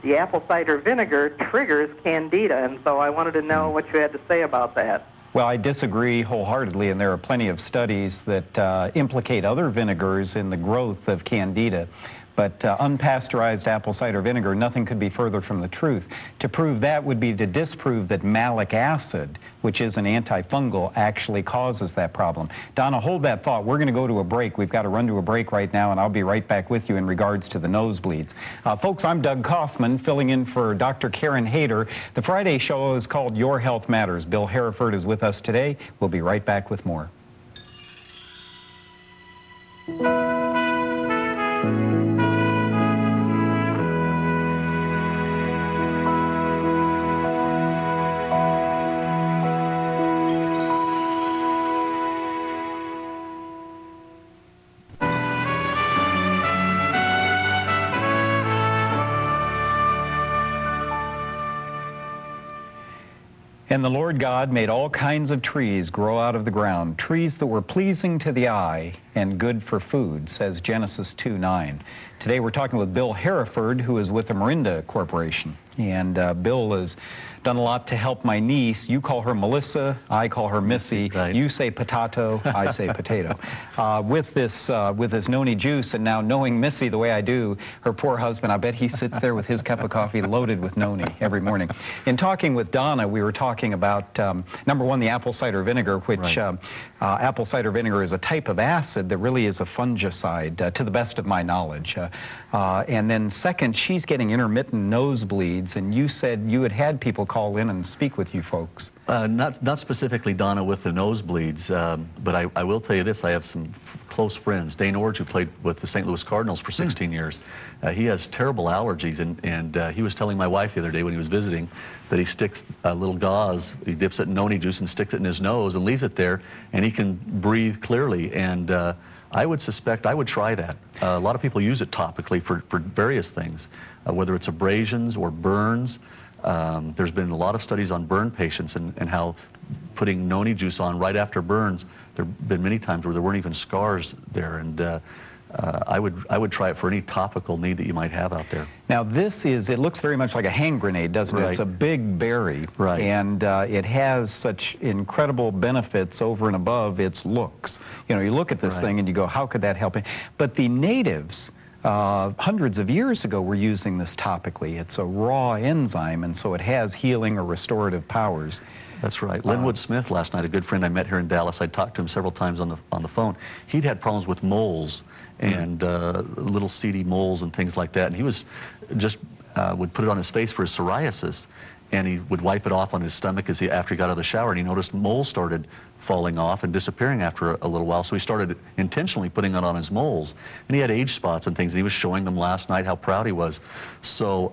the apple cider vinegar triggers candida, and so I wanted to know what you had to say about that. Well, I disagree wholeheartedly, and there are plenty of studies that implicate other vinegars in the growth of candida. But unpasteurized apple cider vinegar, nothing could be further from the truth. To prove that would be to disprove that malic acid, which is an antifungal, actually causes that problem. Donna, hold that thought. We're going to go to a break. We've got to run to a break right now, and I'll be right back with you in regards to the nosebleeds. Folks, I'm Doug Kaufman, filling in for Dr. Karen Hayter. The Friday show is called Your Health Matters. Bill Hereford is with us today. We'll be right back with more. And the Lord God made all kinds of trees grow out of the ground, trees that were pleasing to the eye and good for food, says Genesis 2:9. Today we're talking with Bill Hereford, who is with the Morinda Corporation. And Bill has done a lot to help my niece. You call her Melissa, I call her Missy. Right. You say potato, I say potato. With this noni juice, and now knowing Missy the way I do, her poor husband, I bet he sits there with his cup of coffee loaded with noni every morning. In talking with Donna, we were talking about, number one, the apple cider vinegar, which apple cider vinegar is a type of acid that really is a fungicide, to the best of my knowledge. And then second, she's getting intermittent nosebleeds, and you said you had people call in and speak with you folks. Not specifically, Donna, with the nosebleeds, but I will tell you this. I have some close friends. Dane Orge, who played with the St. Louis Cardinals for 16 years. He has terrible allergies, and he was telling my wife the other day when he was visiting that he sticks a little gauze, he dips it in noni juice and sticks it in his nose and leaves it there, and he can breathe clearly. And I would suspect, I would try that. A lot of people use it topically for various things, whether it's abrasions or burns. There's been a lot of studies on burn patients and how putting noni juice on right after burns, there have been many times where there weren't even scars there, and I would try it for any topical need that you might have out there. Now it looks very much like a hand grenade, doesn't it? Right. It's a big berry, right. And it has such incredible benefits over and above its looks. You know, you look at this Right. thing and you go, how could that help? But the natives, hundreds of years ago, were using this topically. It's a raw enzyme, and so it has healing or restorative powers. That's right. Linwood Smith last night, a good friend I met here in Dallas, I talked to him several times on the phone. He'd had problems with moles and little seedy moles and things like that, and he was just would put it on his face for his psoriasis, and he would wipe it off on his stomach after he got out of the shower, and he noticed moles started falling off and disappearing after a little while, so he started intentionally putting it on his moles, and he had age spots and things, and he was showing them last night how proud he was. So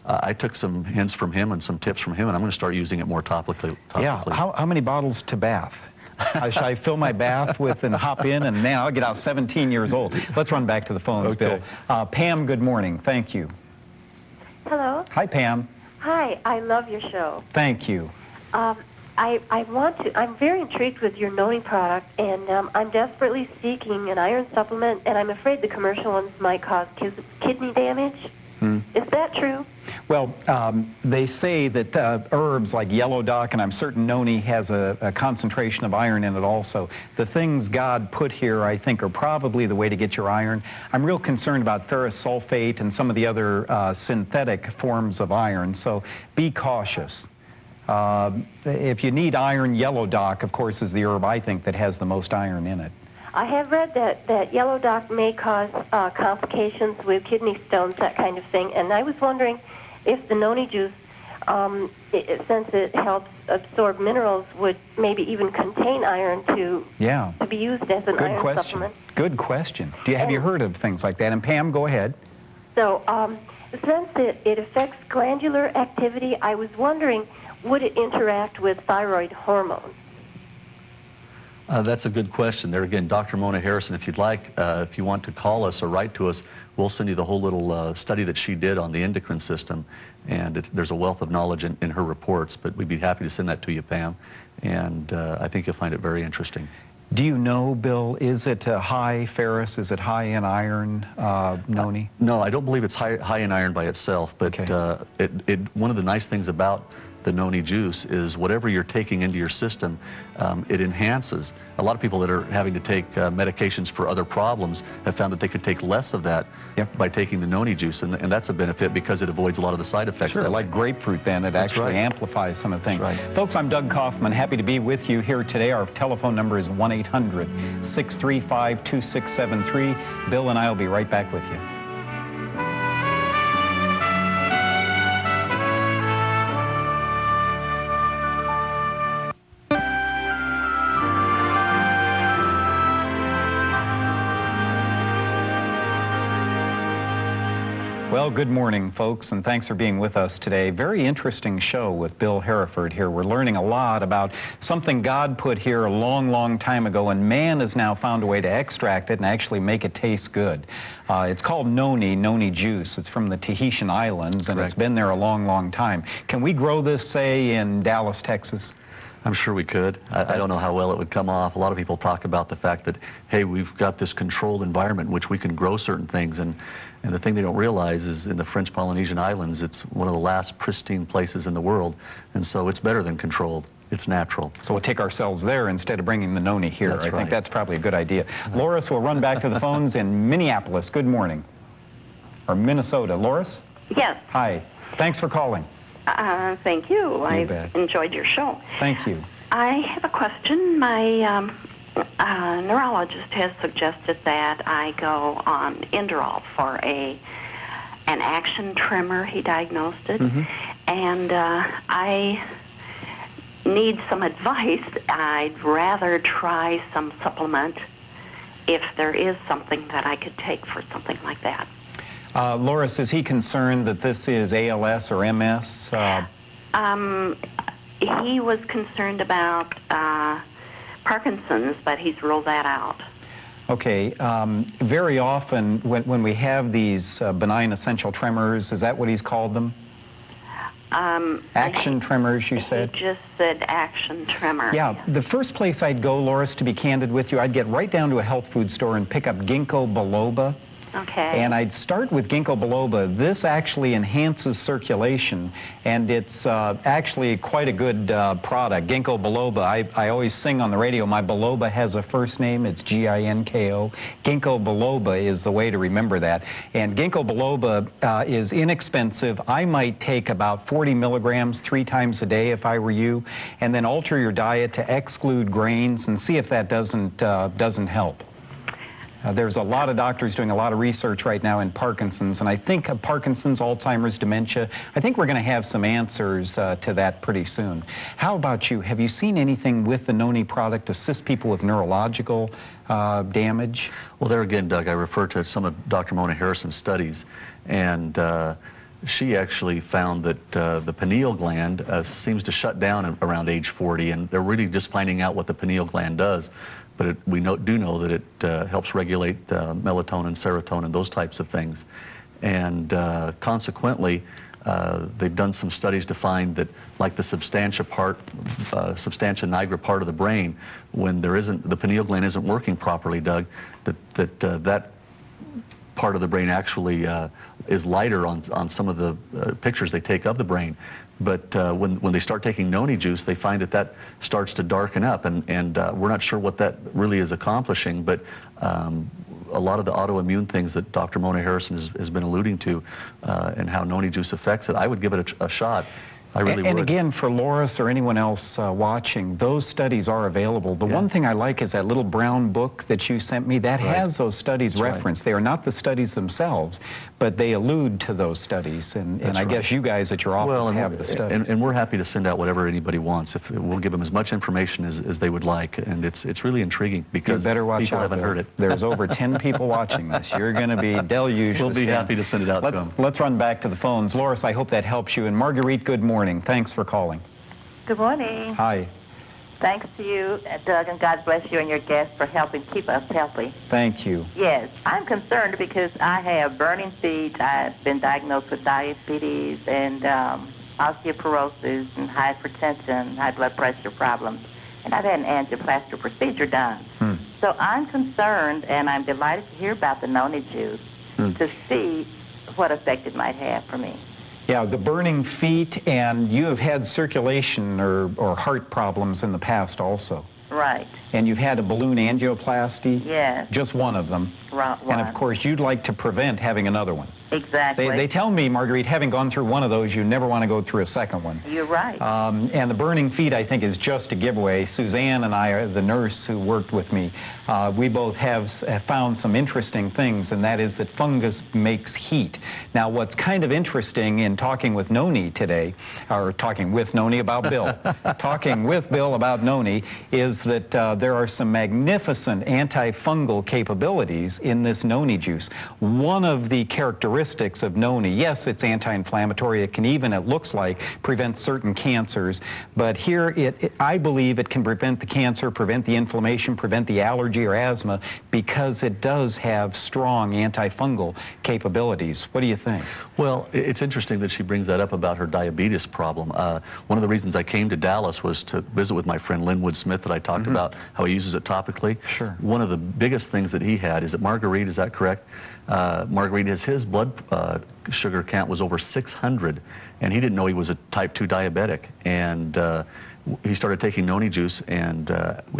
I took some hints from him and some tips from him, and I'm going to start using it more topically. Yeah, how many bottles to bath? Should I fill my bath with and hop in, and man, I'll get out 17 years old. Let's run back to the phones, Okay. Bill. Pam, good morning. Thank you. Hello. Hi, Pam. Hi, I love your show. Thank you. I'm very intrigued with your Noni product, and I'm desperately seeking an iron supplement, and I'm afraid the commercial ones might cause kidney damage. Is that true? Well, they say that herbs like yellow dock, and I'm certain noni has a concentration of iron in it also. The things God put here, I think, are probably the way to get your iron. I'm real concerned about ferrous sulfate and some of the other synthetic forms of iron, so be cautious. If you need iron, yellow dock, of course, is the herb I think that has the most iron in it. I have read that yellow dock may cause complications with kidney stones, that kind of thing, and I was wondering if the noni juice, since it helps absorb minerals, would maybe even contain iron to be used as an iron supplement. Good question. Have you heard of things like that? And Pam, go ahead. So since it affects glandular activity, I was wondering, would it interact with thyroid hormones? That's a good question. There again, Dr. Mona Harrison, if you'd like, if you want to call us or write to us, we'll send you the whole little study that she did on the endocrine system, and there's a wealth of knowledge in her reports, but we'd be happy to send that to you, Pam, and I think you'll find it very interesting. Do you know, Bill, is it high ferrous, is it high in iron, noni? No, I don't believe it's high in iron by itself, but one of the nice things about the noni juice is whatever you're taking into your system, it enhances. A lot of people that are having to take medications for other problems have found that they could take less of that by taking the noni juice, and that's a benefit because it avoids a lot of the side effects. Sure, like grapefruit then, it actually amplifies some of the things. Right. Folks, I'm Doug Kaufman, happy to be with you here today. Our telephone number is 1-800-635-2673. Bill and I will be right back with you. Well, good morning, folks, and thanks for being with us today. Very interesting show with Bill Hereford here. We're learning a lot about something God put here a long, long time ago, and man has now found a way to extract it and actually make it taste good. It's called noni juice. It's from the Tahitian Islands, and it's been there a long, long time. Can we grow this, say, in Dallas, Texas? I'm sure we could. I don't know how well it would come off. A lot of people talk about the fact that, hey, we've got this controlled environment in which we can grow certain things, and the thing they don't realize is in the French Polynesian Islands, it's one of the last pristine places in the world, and so it's better than controlled. It's natural. So we'll take ourselves there instead of bringing the noni here. That's I right. think that's probably a good idea. Loris, we'll run back to the phones in Minneapolis. Good morning. Or Minnesota. Loris? Yes. Hi. Thanks for calling. Thank you. I've enjoyed your show. Thank you. I have a question. My neurologist has suggested that I go on Inderall for an action tremor. He diagnosed it. And I need some advice. I'd rather try some supplement if there is something that I could take for something like that. Loris, is he concerned that this is ALS or MS? He was concerned about Parkinson's, but he's ruled that out. Okay, very often when we have these benign essential tremors, is that what he's called them? Action tremors, you said? He just said action tremor. Yeah, the first place I'd go, Loris, to be candid with you, I'd get right down to a health food store and pick up ginkgo biloba. Okay. And I'd start with ginkgo biloba. This actually enhances circulation, and it's actually quite a good product. Ginkgo biloba, I always sing on the radio, my biloba has a first name, it's G-I-N-K-O. Ginkgo biloba is the way to remember that. And ginkgo biloba is inexpensive. I might take about 40 milligrams 3 times a day if I were you, and then alter your diet to exclude grains and see if that doesn't help. There's a lot of doctors doing a lot of research right now in Parkinson's, and I think of Parkinson's, Alzheimer's, dementia. I think we're going to have some answers to that pretty soon. How about you? Have you seen anything with the Noni product assist people with neurological damage? Well, there again, Doug, I refer to some of Dr. Mona Harrison's studies, and she actually found that the pineal gland seems to shut down around age 40, and they're really just finding out what the pineal gland does. But we do know that it helps regulate melatonin, serotonin, those types of things. And consequently, they've done some studies to find that, like the substantia nigra part of the brain, when the pineal gland isn't working properly, Doug, that part of the brain actually is lighter on some of the pictures they take of the brain. But when they start taking Noni juice, they find that starts to darken up, and we're not sure what that really is accomplishing, but a lot of the autoimmune things that Dr. Mona Harrison has been alluding to and how Noni juice affects it, I would give it a shot. I really would. And again, for Loris or anyone else watching, those studies are available. The one thing I like is that little brown book that you sent me. That has those studies referenced. They are not the studies themselves, but they allude to those studies. And I guess you guys at your office have the studies. And we're happy to send out whatever anybody wants. We'll give them as much information as they would like. And it's really intriguing because people haven't heard it. There's over 10 people watching this. You're going to be deluged. We'll be happy to send it out to them. Let's run back to the phones. Loris, I hope that helps you. And Marguerite, good morning. Thanks for calling. Good morning. Hi. Thanks to you, Doug, and God bless you and your guests for helping keep us healthy. Thank you. Yes, I'm concerned because I have burning feet. I've been diagnosed with diabetes and osteoporosis and hypertension, high blood pressure problems, and I've had an angioplasty procedure done. So I'm concerned, and I'm delighted to hear about the Noni juice to see what effect it might have for me. Yeah, the burning feet, and you have had circulation or heart problems in the past also. Right. And you've had a balloon angioplasty? Yes. Just one of them. Right. And of course, you'd like to prevent having another one. Exactly. They tell me, Marguerite, having gone through one of those, you never want to go through a second one. You're right. And the burning feet, I think, is just a giveaway. Suzanne and I, the nurse who worked with me, we both have found some interesting things, and that is that fungus makes heat. Now, what's kind of interesting in talking with Noni today, or talking with Noni about Bill, talking with Bill about Noni, is that there are some magnificent antifungal capabilities in this Noni juice. One of the characteristics of Noni, yes, it's anti-inflammatory. It can even, it looks like, prevent certain cancers. But here, I believe it can prevent the cancer, prevent the inflammation, prevent the allergy or asthma, because it does have strong antifungal capabilities. What do you think? Well, it's interesting that she brings that up about her diabetes problem. One of the reasons I came to Dallas was to visit with my friend Linwood Smith that I talked about, how he uses it topically. Sure. One of the biggest things that he had is that Marguerite, is that correct? Marguerite, his blood sugar count was over 600, and he didn't know he was a type 2 diabetic. And he started taking Noni juice, and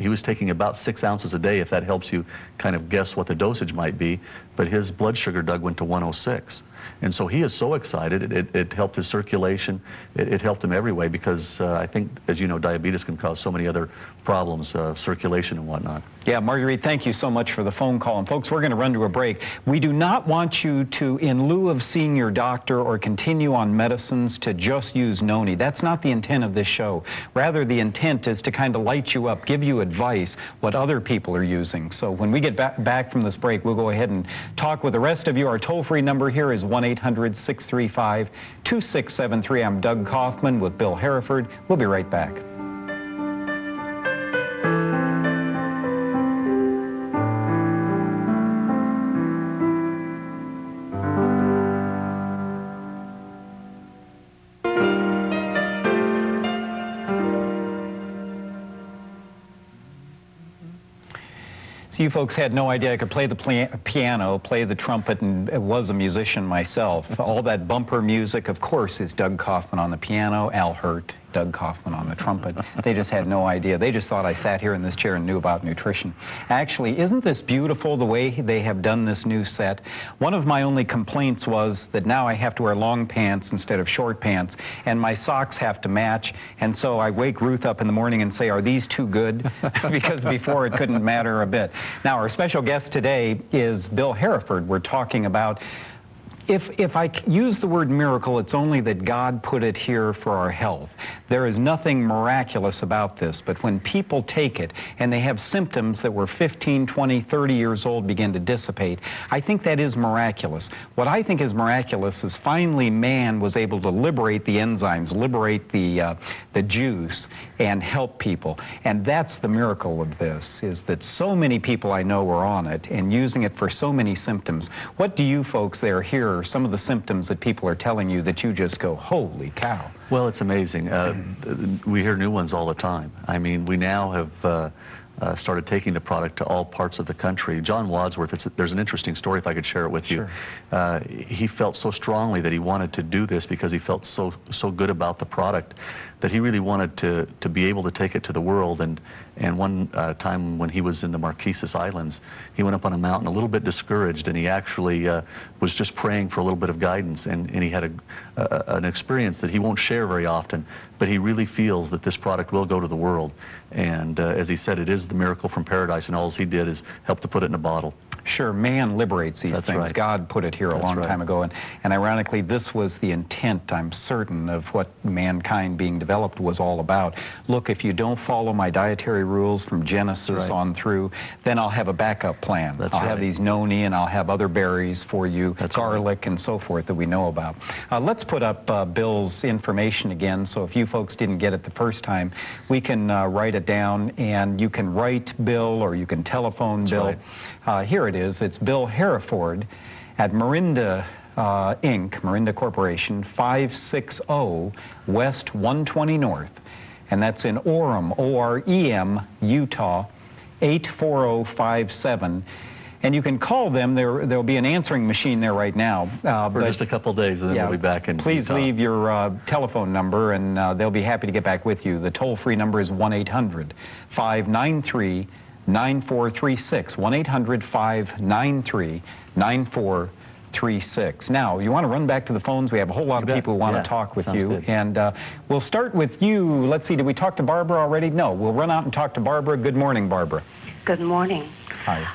he was taking about 6 ounces a day, if that helps you kind of guess what the dosage might be. But his blood sugar, Doug, went to 106. And so he is so excited. It helped his circulation. It helped him every way, because I think, as you know, diabetes can cause so many other problems, circulation and whatnot. Yeah, Marguerite, thank you so much for the phone call. And folks, we're going to run to a break. We do not want you to, in lieu of seeing your doctor or continue on medicines, to just use Noni. That's not the intent of this show. Rather, the intent is to kind of light you up, give you advice, what other people are using. So when we get back from this break, we'll go ahead and talk with the rest of you. Our toll-free number here is 1-800-635-2673. I'm Doug Kaufman with Bill Hereford. We'll be right back. So you folks had no idea I could play the piano, play the trumpet, and was a musician myself. All that bumper music, of course, is Doug Kaufman on the piano, Al Hurt, Doug Kaufman on the trumpet. They just had no idea. They just thought I sat here in this chair and knew about nutrition. Actually, isn't this beautiful, the way they have done this new set? One of my only complaints was that now I have to wear long pants instead of short pants, and my socks have to match, and so I wake Ruth up in the morning and say, are these too good? Because before it couldn't matter a bit. Now, our special guest today is Bill Hereford. We're talking about, if I use the word miracle, it's only that God put it here for our health. There is nothing miraculous about this, but when people take it and they have symptoms that were 15, 20, 30 years old begin to dissipate, I think that is miraculous. What I think is miraculous is finally man was able to liberate the enzymes, liberate the juice, and help people. And that's the miracle of this, is that so many people I know are on it and using it for so many symptoms. What do you folks there hear are some of the symptoms that people are telling you that you just go, holy cow? Well, it's amazing. We hear new ones all the time. I mean, we now have started taking the product to all parts of the country. John Wadsworth, there's an interesting story, if I could share it with you. Sure. He felt so strongly that he wanted to do this because he felt so good about the product that he really wanted to be able to take it to the world. And one time when he was in the Marquesas Islands, he went up on a mountain a little bit discouraged, and he actually was just praying for a little bit of guidance, and he had an experience that he won't share very often, but he really feels that this product will go to the world. And as he said, it is the miracle from paradise, and all he did is help to put it in a bottle. Sure, man liberates these That's things. right. God put it here a long time ago, and ironically, this was the intent, I'm certain, of what mankind being developed was all about. Look, if you don't follow my dietary rules from Genesis on through, then I'll have a backup plan. I'll have these noni, and I'll have other berries for you, garlic and so forth that we know about. Let's put up Bill's information again, so if you folks didn't get it the first time, we can write it down, and you can write Bill or you can telephone Bill. Here it is. It's Bill Hereford at Morinda Inc., Morinda Corporation, 560 West 120 North. And that's in Orem, O-R-E-M, Utah, 84057. And you can call them. There'll be an answering machine there right now. For just a couple days, and then we'll be back in Please Utah. leave your telephone number, and they'll be happy to get back with you. The toll-free number is 1-800-593-9436, 1-800-593-9436. Now, you want to run back to the phones? We have a whole lot of people who want to talk with you. Good. And we'll start with you. Let's see, did we talk to Barbara already? No, we'll run out and talk to Barbara. Good morning, Barbara. Good morning. Hi.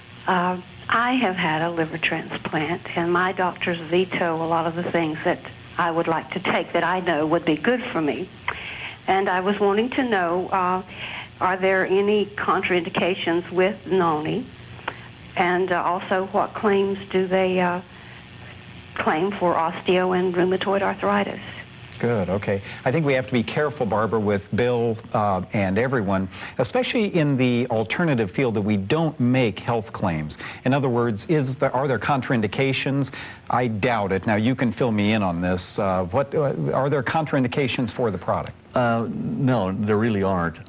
I have had a liver transplant, and my doctors veto a lot of the things that I would like to take that I know would be good for me. And I was wanting to know, are there any contraindications with noni? And also, what claims do they claim for osteo and rheumatoid arthritis? Good, okay. I think we have to be careful, Barbara, with Bill and everyone, especially in the alternative field, that we don't make health claims. In other words, are there contraindications? I doubt it. Now, you can fill me in on this. Are there contraindications for the product? No, there really aren't.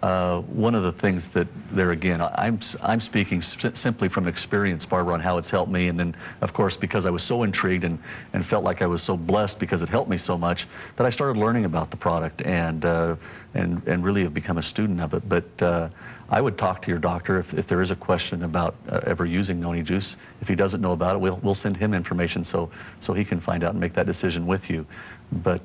One of the things that there again, I'm speaking simply from experience, Barbara, on how it's helped me, and then of course because I was so intrigued and felt like I was so blessed because it helped me so much that I started learning about the product and really have become a student of it. But I would talk to your doctor if there is a question about ever using noni juice. If he doesn't know about it, we'll send him information so he can find out and make that decision with you. But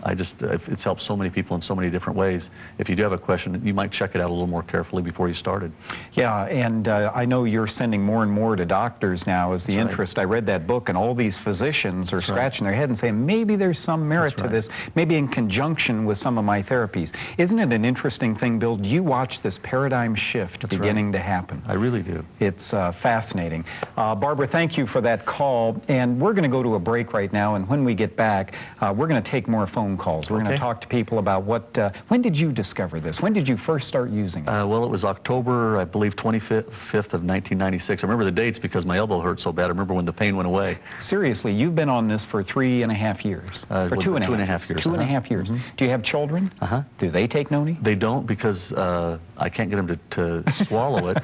it's helped so many people in so many different ways. If you do have a question, you might check it out a little more carefully before you started. Yeah, and I know you're sending more and more to doctors now as the interest. I read that book, and all these physicians are scratching their head and saying, maybe there's some merit to this, maybe in conjunction with some of my therapies. Isn't it an interesting thing, Bill? Do you watch this paradigm shift beginning to happen? I really do. It's fascinating. Barbara, thank you for that call, and we're going to go to a break right now, and when we get back, we're going to take more phone phone calls. We're going to Okay. talk to people about what, when did you discover this? When did you first start using it? Well, it was October, I believe, 25th of 1996. I remember the dates because my elbow hurt so bad. I remember when the pain went away. Seriously, you've been on this for 3.5 years. Or Well, 2.5 years. 2.5 years. Do you have children? Do they take Noni? They don't because I can't get them to swallow it,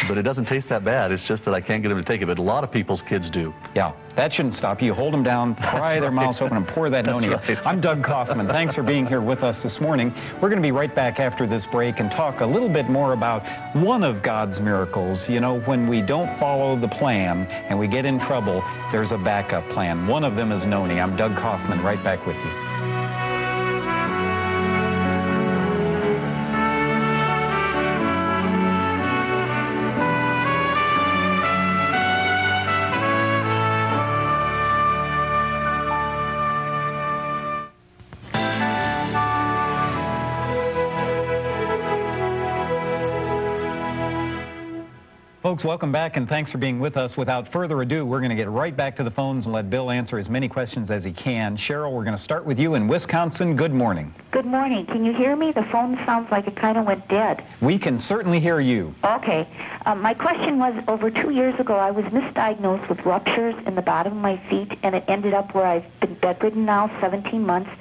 but it doesn't taste that bad. It's just that I can't get them to take it, but a lot of people's kids do. Yeah, that shouldn't stop you. Hold them down, pry their mouths open, and pour that Noni. Right. I'm Doug Kaufman. Thanks for being here with us this morning. We're going to be right back after this break and talk a little bit more about one of God's miracles. You know, when we don't follow the plan and we get in trouble, there's a backup plan. One of them is Noni. I'm Doug Kaufman, right back with you. Folks, welcome back, and thanks for being with us. Without further ado, we're going to get right back to the phones and let Bill answer as many questions as he can. Cheryl, we're going to start with you in Wisconsin. Good morning. Good morning. Can you hear me? The phone sounds like it kind of went dead. We can certainly hear you. Okay. My question was, over 2 years ago, I was misdiagnosed with ruptures in the bottom of my feet, and it ended up where I've been bedridden now 17 months.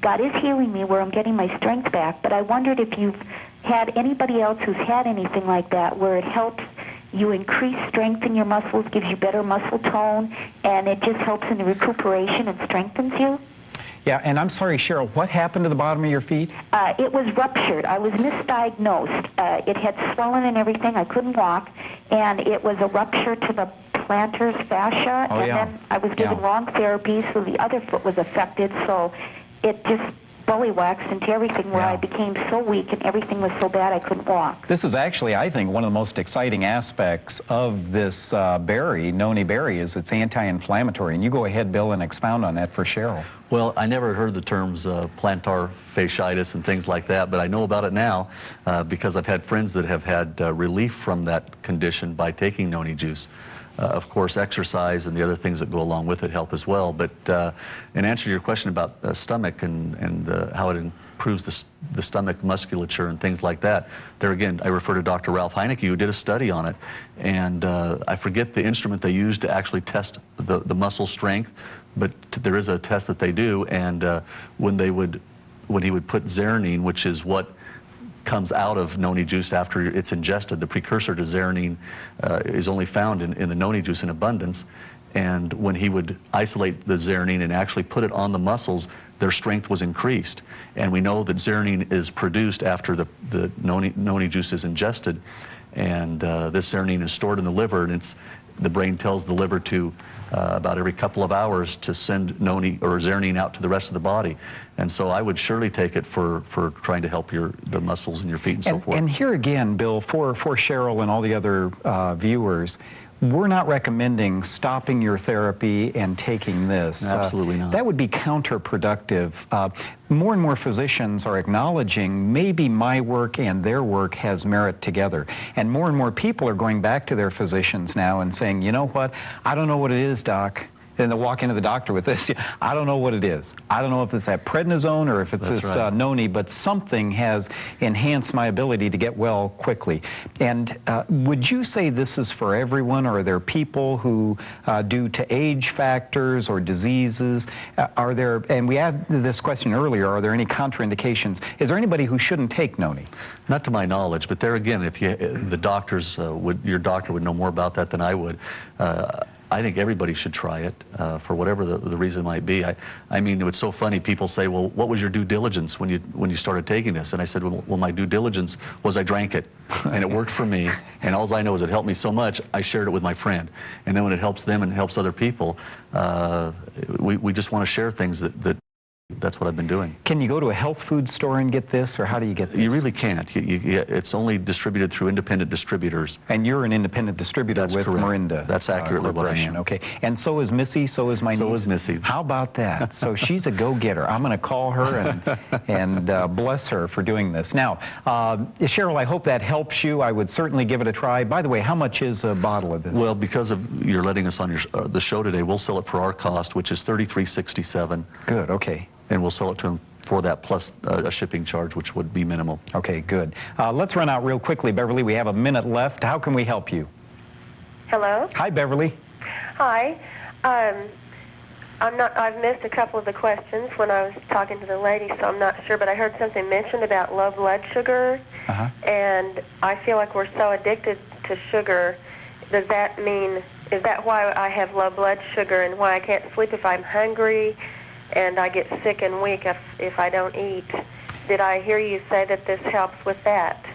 God is healing me where I'm getting my strength back, but I wondered if you've had anybody else who's had anything like that, where it helps you increase strength in your muscles, gives you better muscle tone, and it just helps in the recuperation and strengthens you. Yeah, and I'm sorry, Cheryl, what happened to the bottom of your feet? It was ruptured. I was misdiagnosed. It had swollen and everything. I couldn't walk, and it was a rupture to the plantar fascia, and then I was given wrong therapy, so the other foot was affected, so it just bullywhacked into everything where I became so weak and everything was so bad I couldn't walk. This is actually, I think, one of the most exciting aspects of this berry, Noni berry, is it's anti-inflammatory. And you go ahead, Bill, and expound on that for Cheryl. Well, I never heard the terms plantar fasciitis and things like that, but I know about it now because I've had friends that have had relief from that condition by taking Noni juice. Of course, exercise and the other things that go along with it help as well. But in answer to your question about stomach and how it improves the stomach musculature and things like that, there again, I refer to Dr. Ralph Heineke, who did a study on it. And I forget the instrument they used to actually test the muscle strength, but there is a test that they do. And when he would put zeranine, which is what comes out of Noni juice after it's ingested. The precursor to zeranine is only found in the Noni juice in abundance. And when he would isolate the zeranine and actually put it on the muscles, their strength was increased. And we know that zeranine is produced after the Noni juice is ingested. And this zeranine is stored in the liver, and the brain tells the liver to about every couple of hours to send Noni or zeranine out to the rest of the body. And so I would surely take it for trying to help the muscles in your feet and so forth. And here again, Bill, for Cheryl and all the other viewers, we're not recommending stopping your therapy and taking this. Absolutely not. That would be counterproductive. More and more physicians are acknowledging maybe my work and their work has merit together. And more people are going back to their physicians now and saying, you know what, I don't know what it is, doc. And they'll walk into the doctor with this. I don't know what it is. I don't know if it's that prednisone or if it's this Noni, but something has enhanced my ability to get well quickly. And would you say this is for everyone, or are there people who, due to age factors or diseases, are there, and we had this question earlier, are there any contraindications? Is there anybody who shouldn't take Noni? Not to my knowledge, but there again, if the doctors your doctor would know more about that than I would. I think everybody should try it for whatever the reason might be. I mean, it's so funny. People say, "Well, what was your due diligence when you started taking this?" And I said, "Well, my due diligence was I drank it, and it worked for me. And all I know is it helped me so much. I shared it with my friend. And then when it helps them and helps other people, we just want to share things that's what I've been doing." Can you go to a health food store and get this, or how do you get this? You really can't. It's only distributed through independent distributors. And you're an independent distributor with Morinda. That's accurately what I am. Okay. And so is Missy, so is my niece. So is Missy. How about that? So she's a go-getter. I'm going to call her and bless her for doing this. Now, Cheryl, I hope that helps you. I would certainly give it a try. By the way, how much is a bottle of this? Well, because of you're letting us on the show today, we'll sell it for our cost, which is $33.67. Good, okay. And we'll sell it to them for that plus a shipping charge, which would be minimal. Okay, good. Let's run out real quickly, Beverly. We have a minute left. How can we help you? Hello? Hi, Beverly. Hi. I've missed a couple of the questions when I was talking to the lady, so I'm not sure, but I heard something mentioned about low blood sugar, and I feel like we're so addicted to sugar. Does that mean, is that why I have low blood sugar and why I can't sleep if I'm hungry and I get sick and weak if I don't eat? Did I hear you say that this helps with that?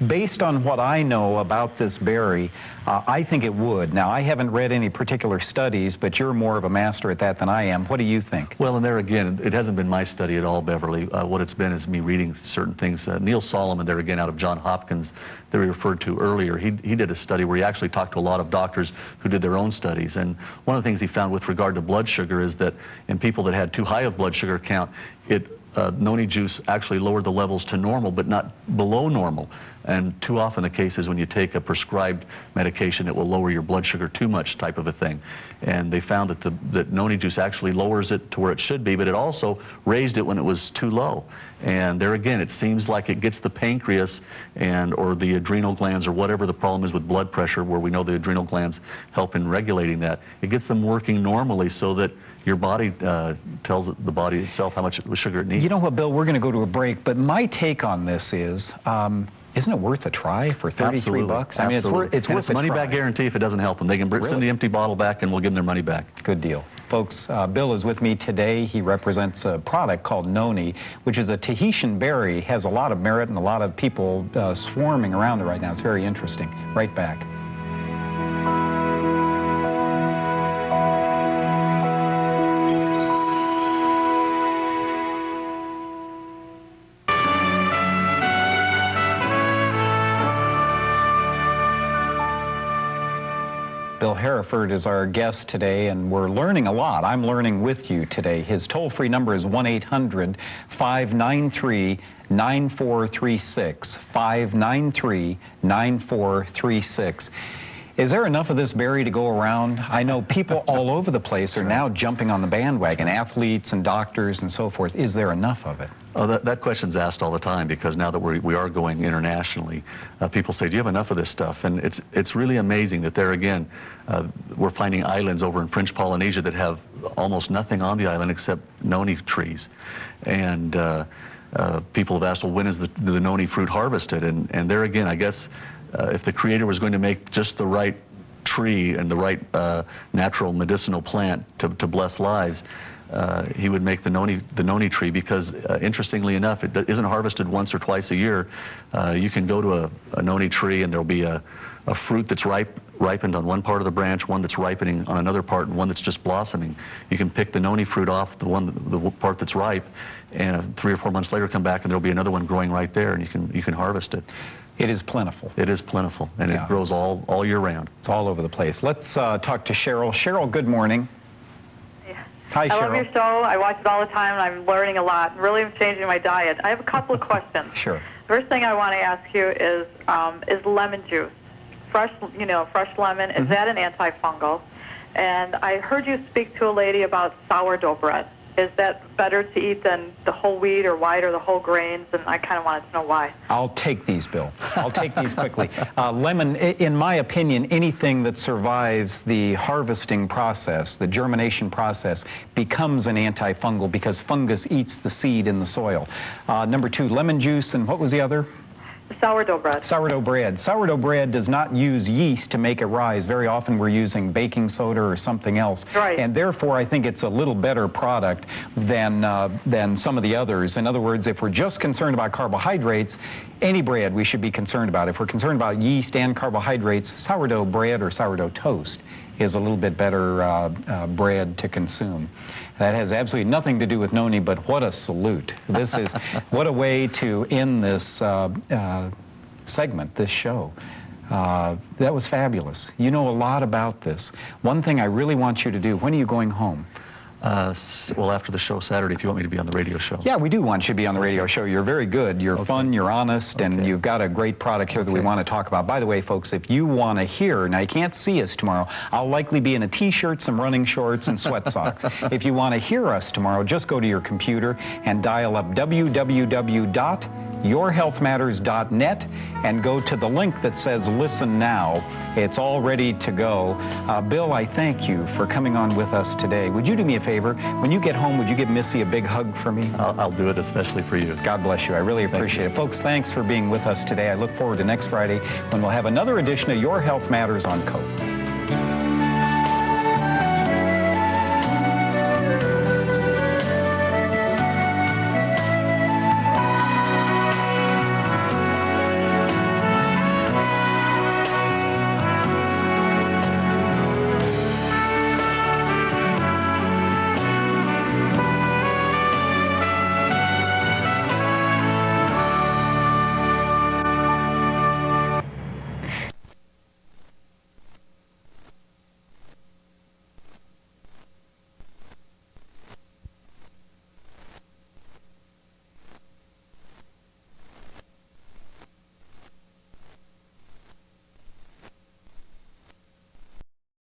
Based on what I know about this berry, I think it would. Now, I haven't read any particular studies, but you're more of a master at that than I am. What do you think? Well, and there again, it hasn't been my study at all, Beverly. What it's been is me reading certain things. Neil Solomon, there again, out of Johns Hopkins, that we referred to earlier, he did a study where he actually talked to a lot of doctors who did their own studies. And one of the things he found with regard to blood sugar is that in people that had too high of blood sugar count, noni juice actually lowered the levels to normal, but not below normal. And too often the case is when you take a prescribed medication, it will lower your blood sugar too much, type of a thing. And they found that noni juice actually lowers it to where it should be, but it also raised it when it was too low. And there again, it seems like it gets the pancreas or the adrenal glands or whatever the problem is with blood pressure, where we know the adrenal glands help in regulating that. It gets them working normally so that your body tells the body itself how much sugar it needs. You know what, Bill, we're going to go to a break, but my take on this is, isn't it worth a try for $33? I mean, it's worth it's a money-back guarantee if it doesn't help them. They can send the empty bottle back and we'll give them their money back. Good deal. Folks, Bill is with me today. He represents a product called Noni, which is a Tahitian berry, has a lot of merit and a lot of people swarming around it right now. It's very interesting. Right back. Bill Hereford is our guest today, and we're learning a lot. I'm learning with you today. His toll-free number is 1-800-593-9436, 593-9436. Is there enough of this berry to go around? I know people all over the place are now jumping on the bandwagon, athletes and doctors and so forth. Is there enough of it? Oh, that question's asked all the time, because now that we are going internationally, people say, do you have enough of this stuff? And it's really amazing that there again, we're finding islands over in French Polynesia that have almost nothing on the island except noni trees. And people have asked, well, when is the noni fruit harvested? And there again, I guess if the Creator was going to make just the right tree and the right natural medicinal plant to bless lives, he would make the noni tree, because interestingly enough, it isn't harvested once or twice a year. You can go to a noni tree and there'll be a fruit that's ripened on one part of the branch, one that's ripening on another part, and one that's just blossoming. You can pick the noni fruit off the part that's ripe, and 3 or 4 months later come back and there'll be another one growing right there, and you can harvest it. It is plentiful. It is plentiful, and it grows all year round. It's all over the place. Let's talk to Cheryl. Cheryl, good morning. Hi, Cheryl. I love your show. I watch it all the time, and I'm learning a lot. Really, I'm changing my diet. I have a couple of questions. Sure. First thing I want to ask you is lemon juice, fresh lemon, is that an antifungal? And I heard you speak to a lady about sourdough bread. Is that better to eat than the whole wheat or white or the whole grains? And I kind of wanted to know why. I'll take these, Bill. I'll take these quickly. Lemon, in my opinion, anything that survives the harvesting process, the germination process, becomes an antifungal, because fungus eats the seed in the soil. Number 2, lemon juice, and what was the other? Sourdough bread. Sourdough bread. Sourdough bread does not use yeast to make it rise. Very often we're using baking soda or something else. Right. And therefore I think it's a little better product than some of the others. In other words, if we're just concerned about carbohydrates, any bread we should be concerned about. If we're concerned about yeast and carbohydrates, sourdough bread or sourdough toast is a little bit better bread to consume. That has absolutely nothing to do with noni, but what a salute. This is, what a way to end this segment, this show. That was fabulous. You know a lot about this. One thing I really want you to do, when are you going home? Well, after the show Saturday, if you want me to be on the radio show. Yeah, we do want you to be on the radio show. You're very good. You're fun, you're honest, and you've got a great product here that we want to talk about. By the way, folks, if you want to hear, now you can't see us tomorrow, I'll likely be in a t-shirt, some running shorts, and sweat socks. If you want to hear us tomorrow, just go to your computer and dial up www.yourhealthmatters.net and go to the link that says Listen Now. It's all ready to go. Bill, I thank you for coming on with us today. Would you do me a favor? When you get home, would you give Missy a big hug for me? I'll do it especially for you. God bless you. I really appreciate it. Folks, thanks for being with us today. I look forward to next Friday when we'll have another edition of Your Health Matters on COPE.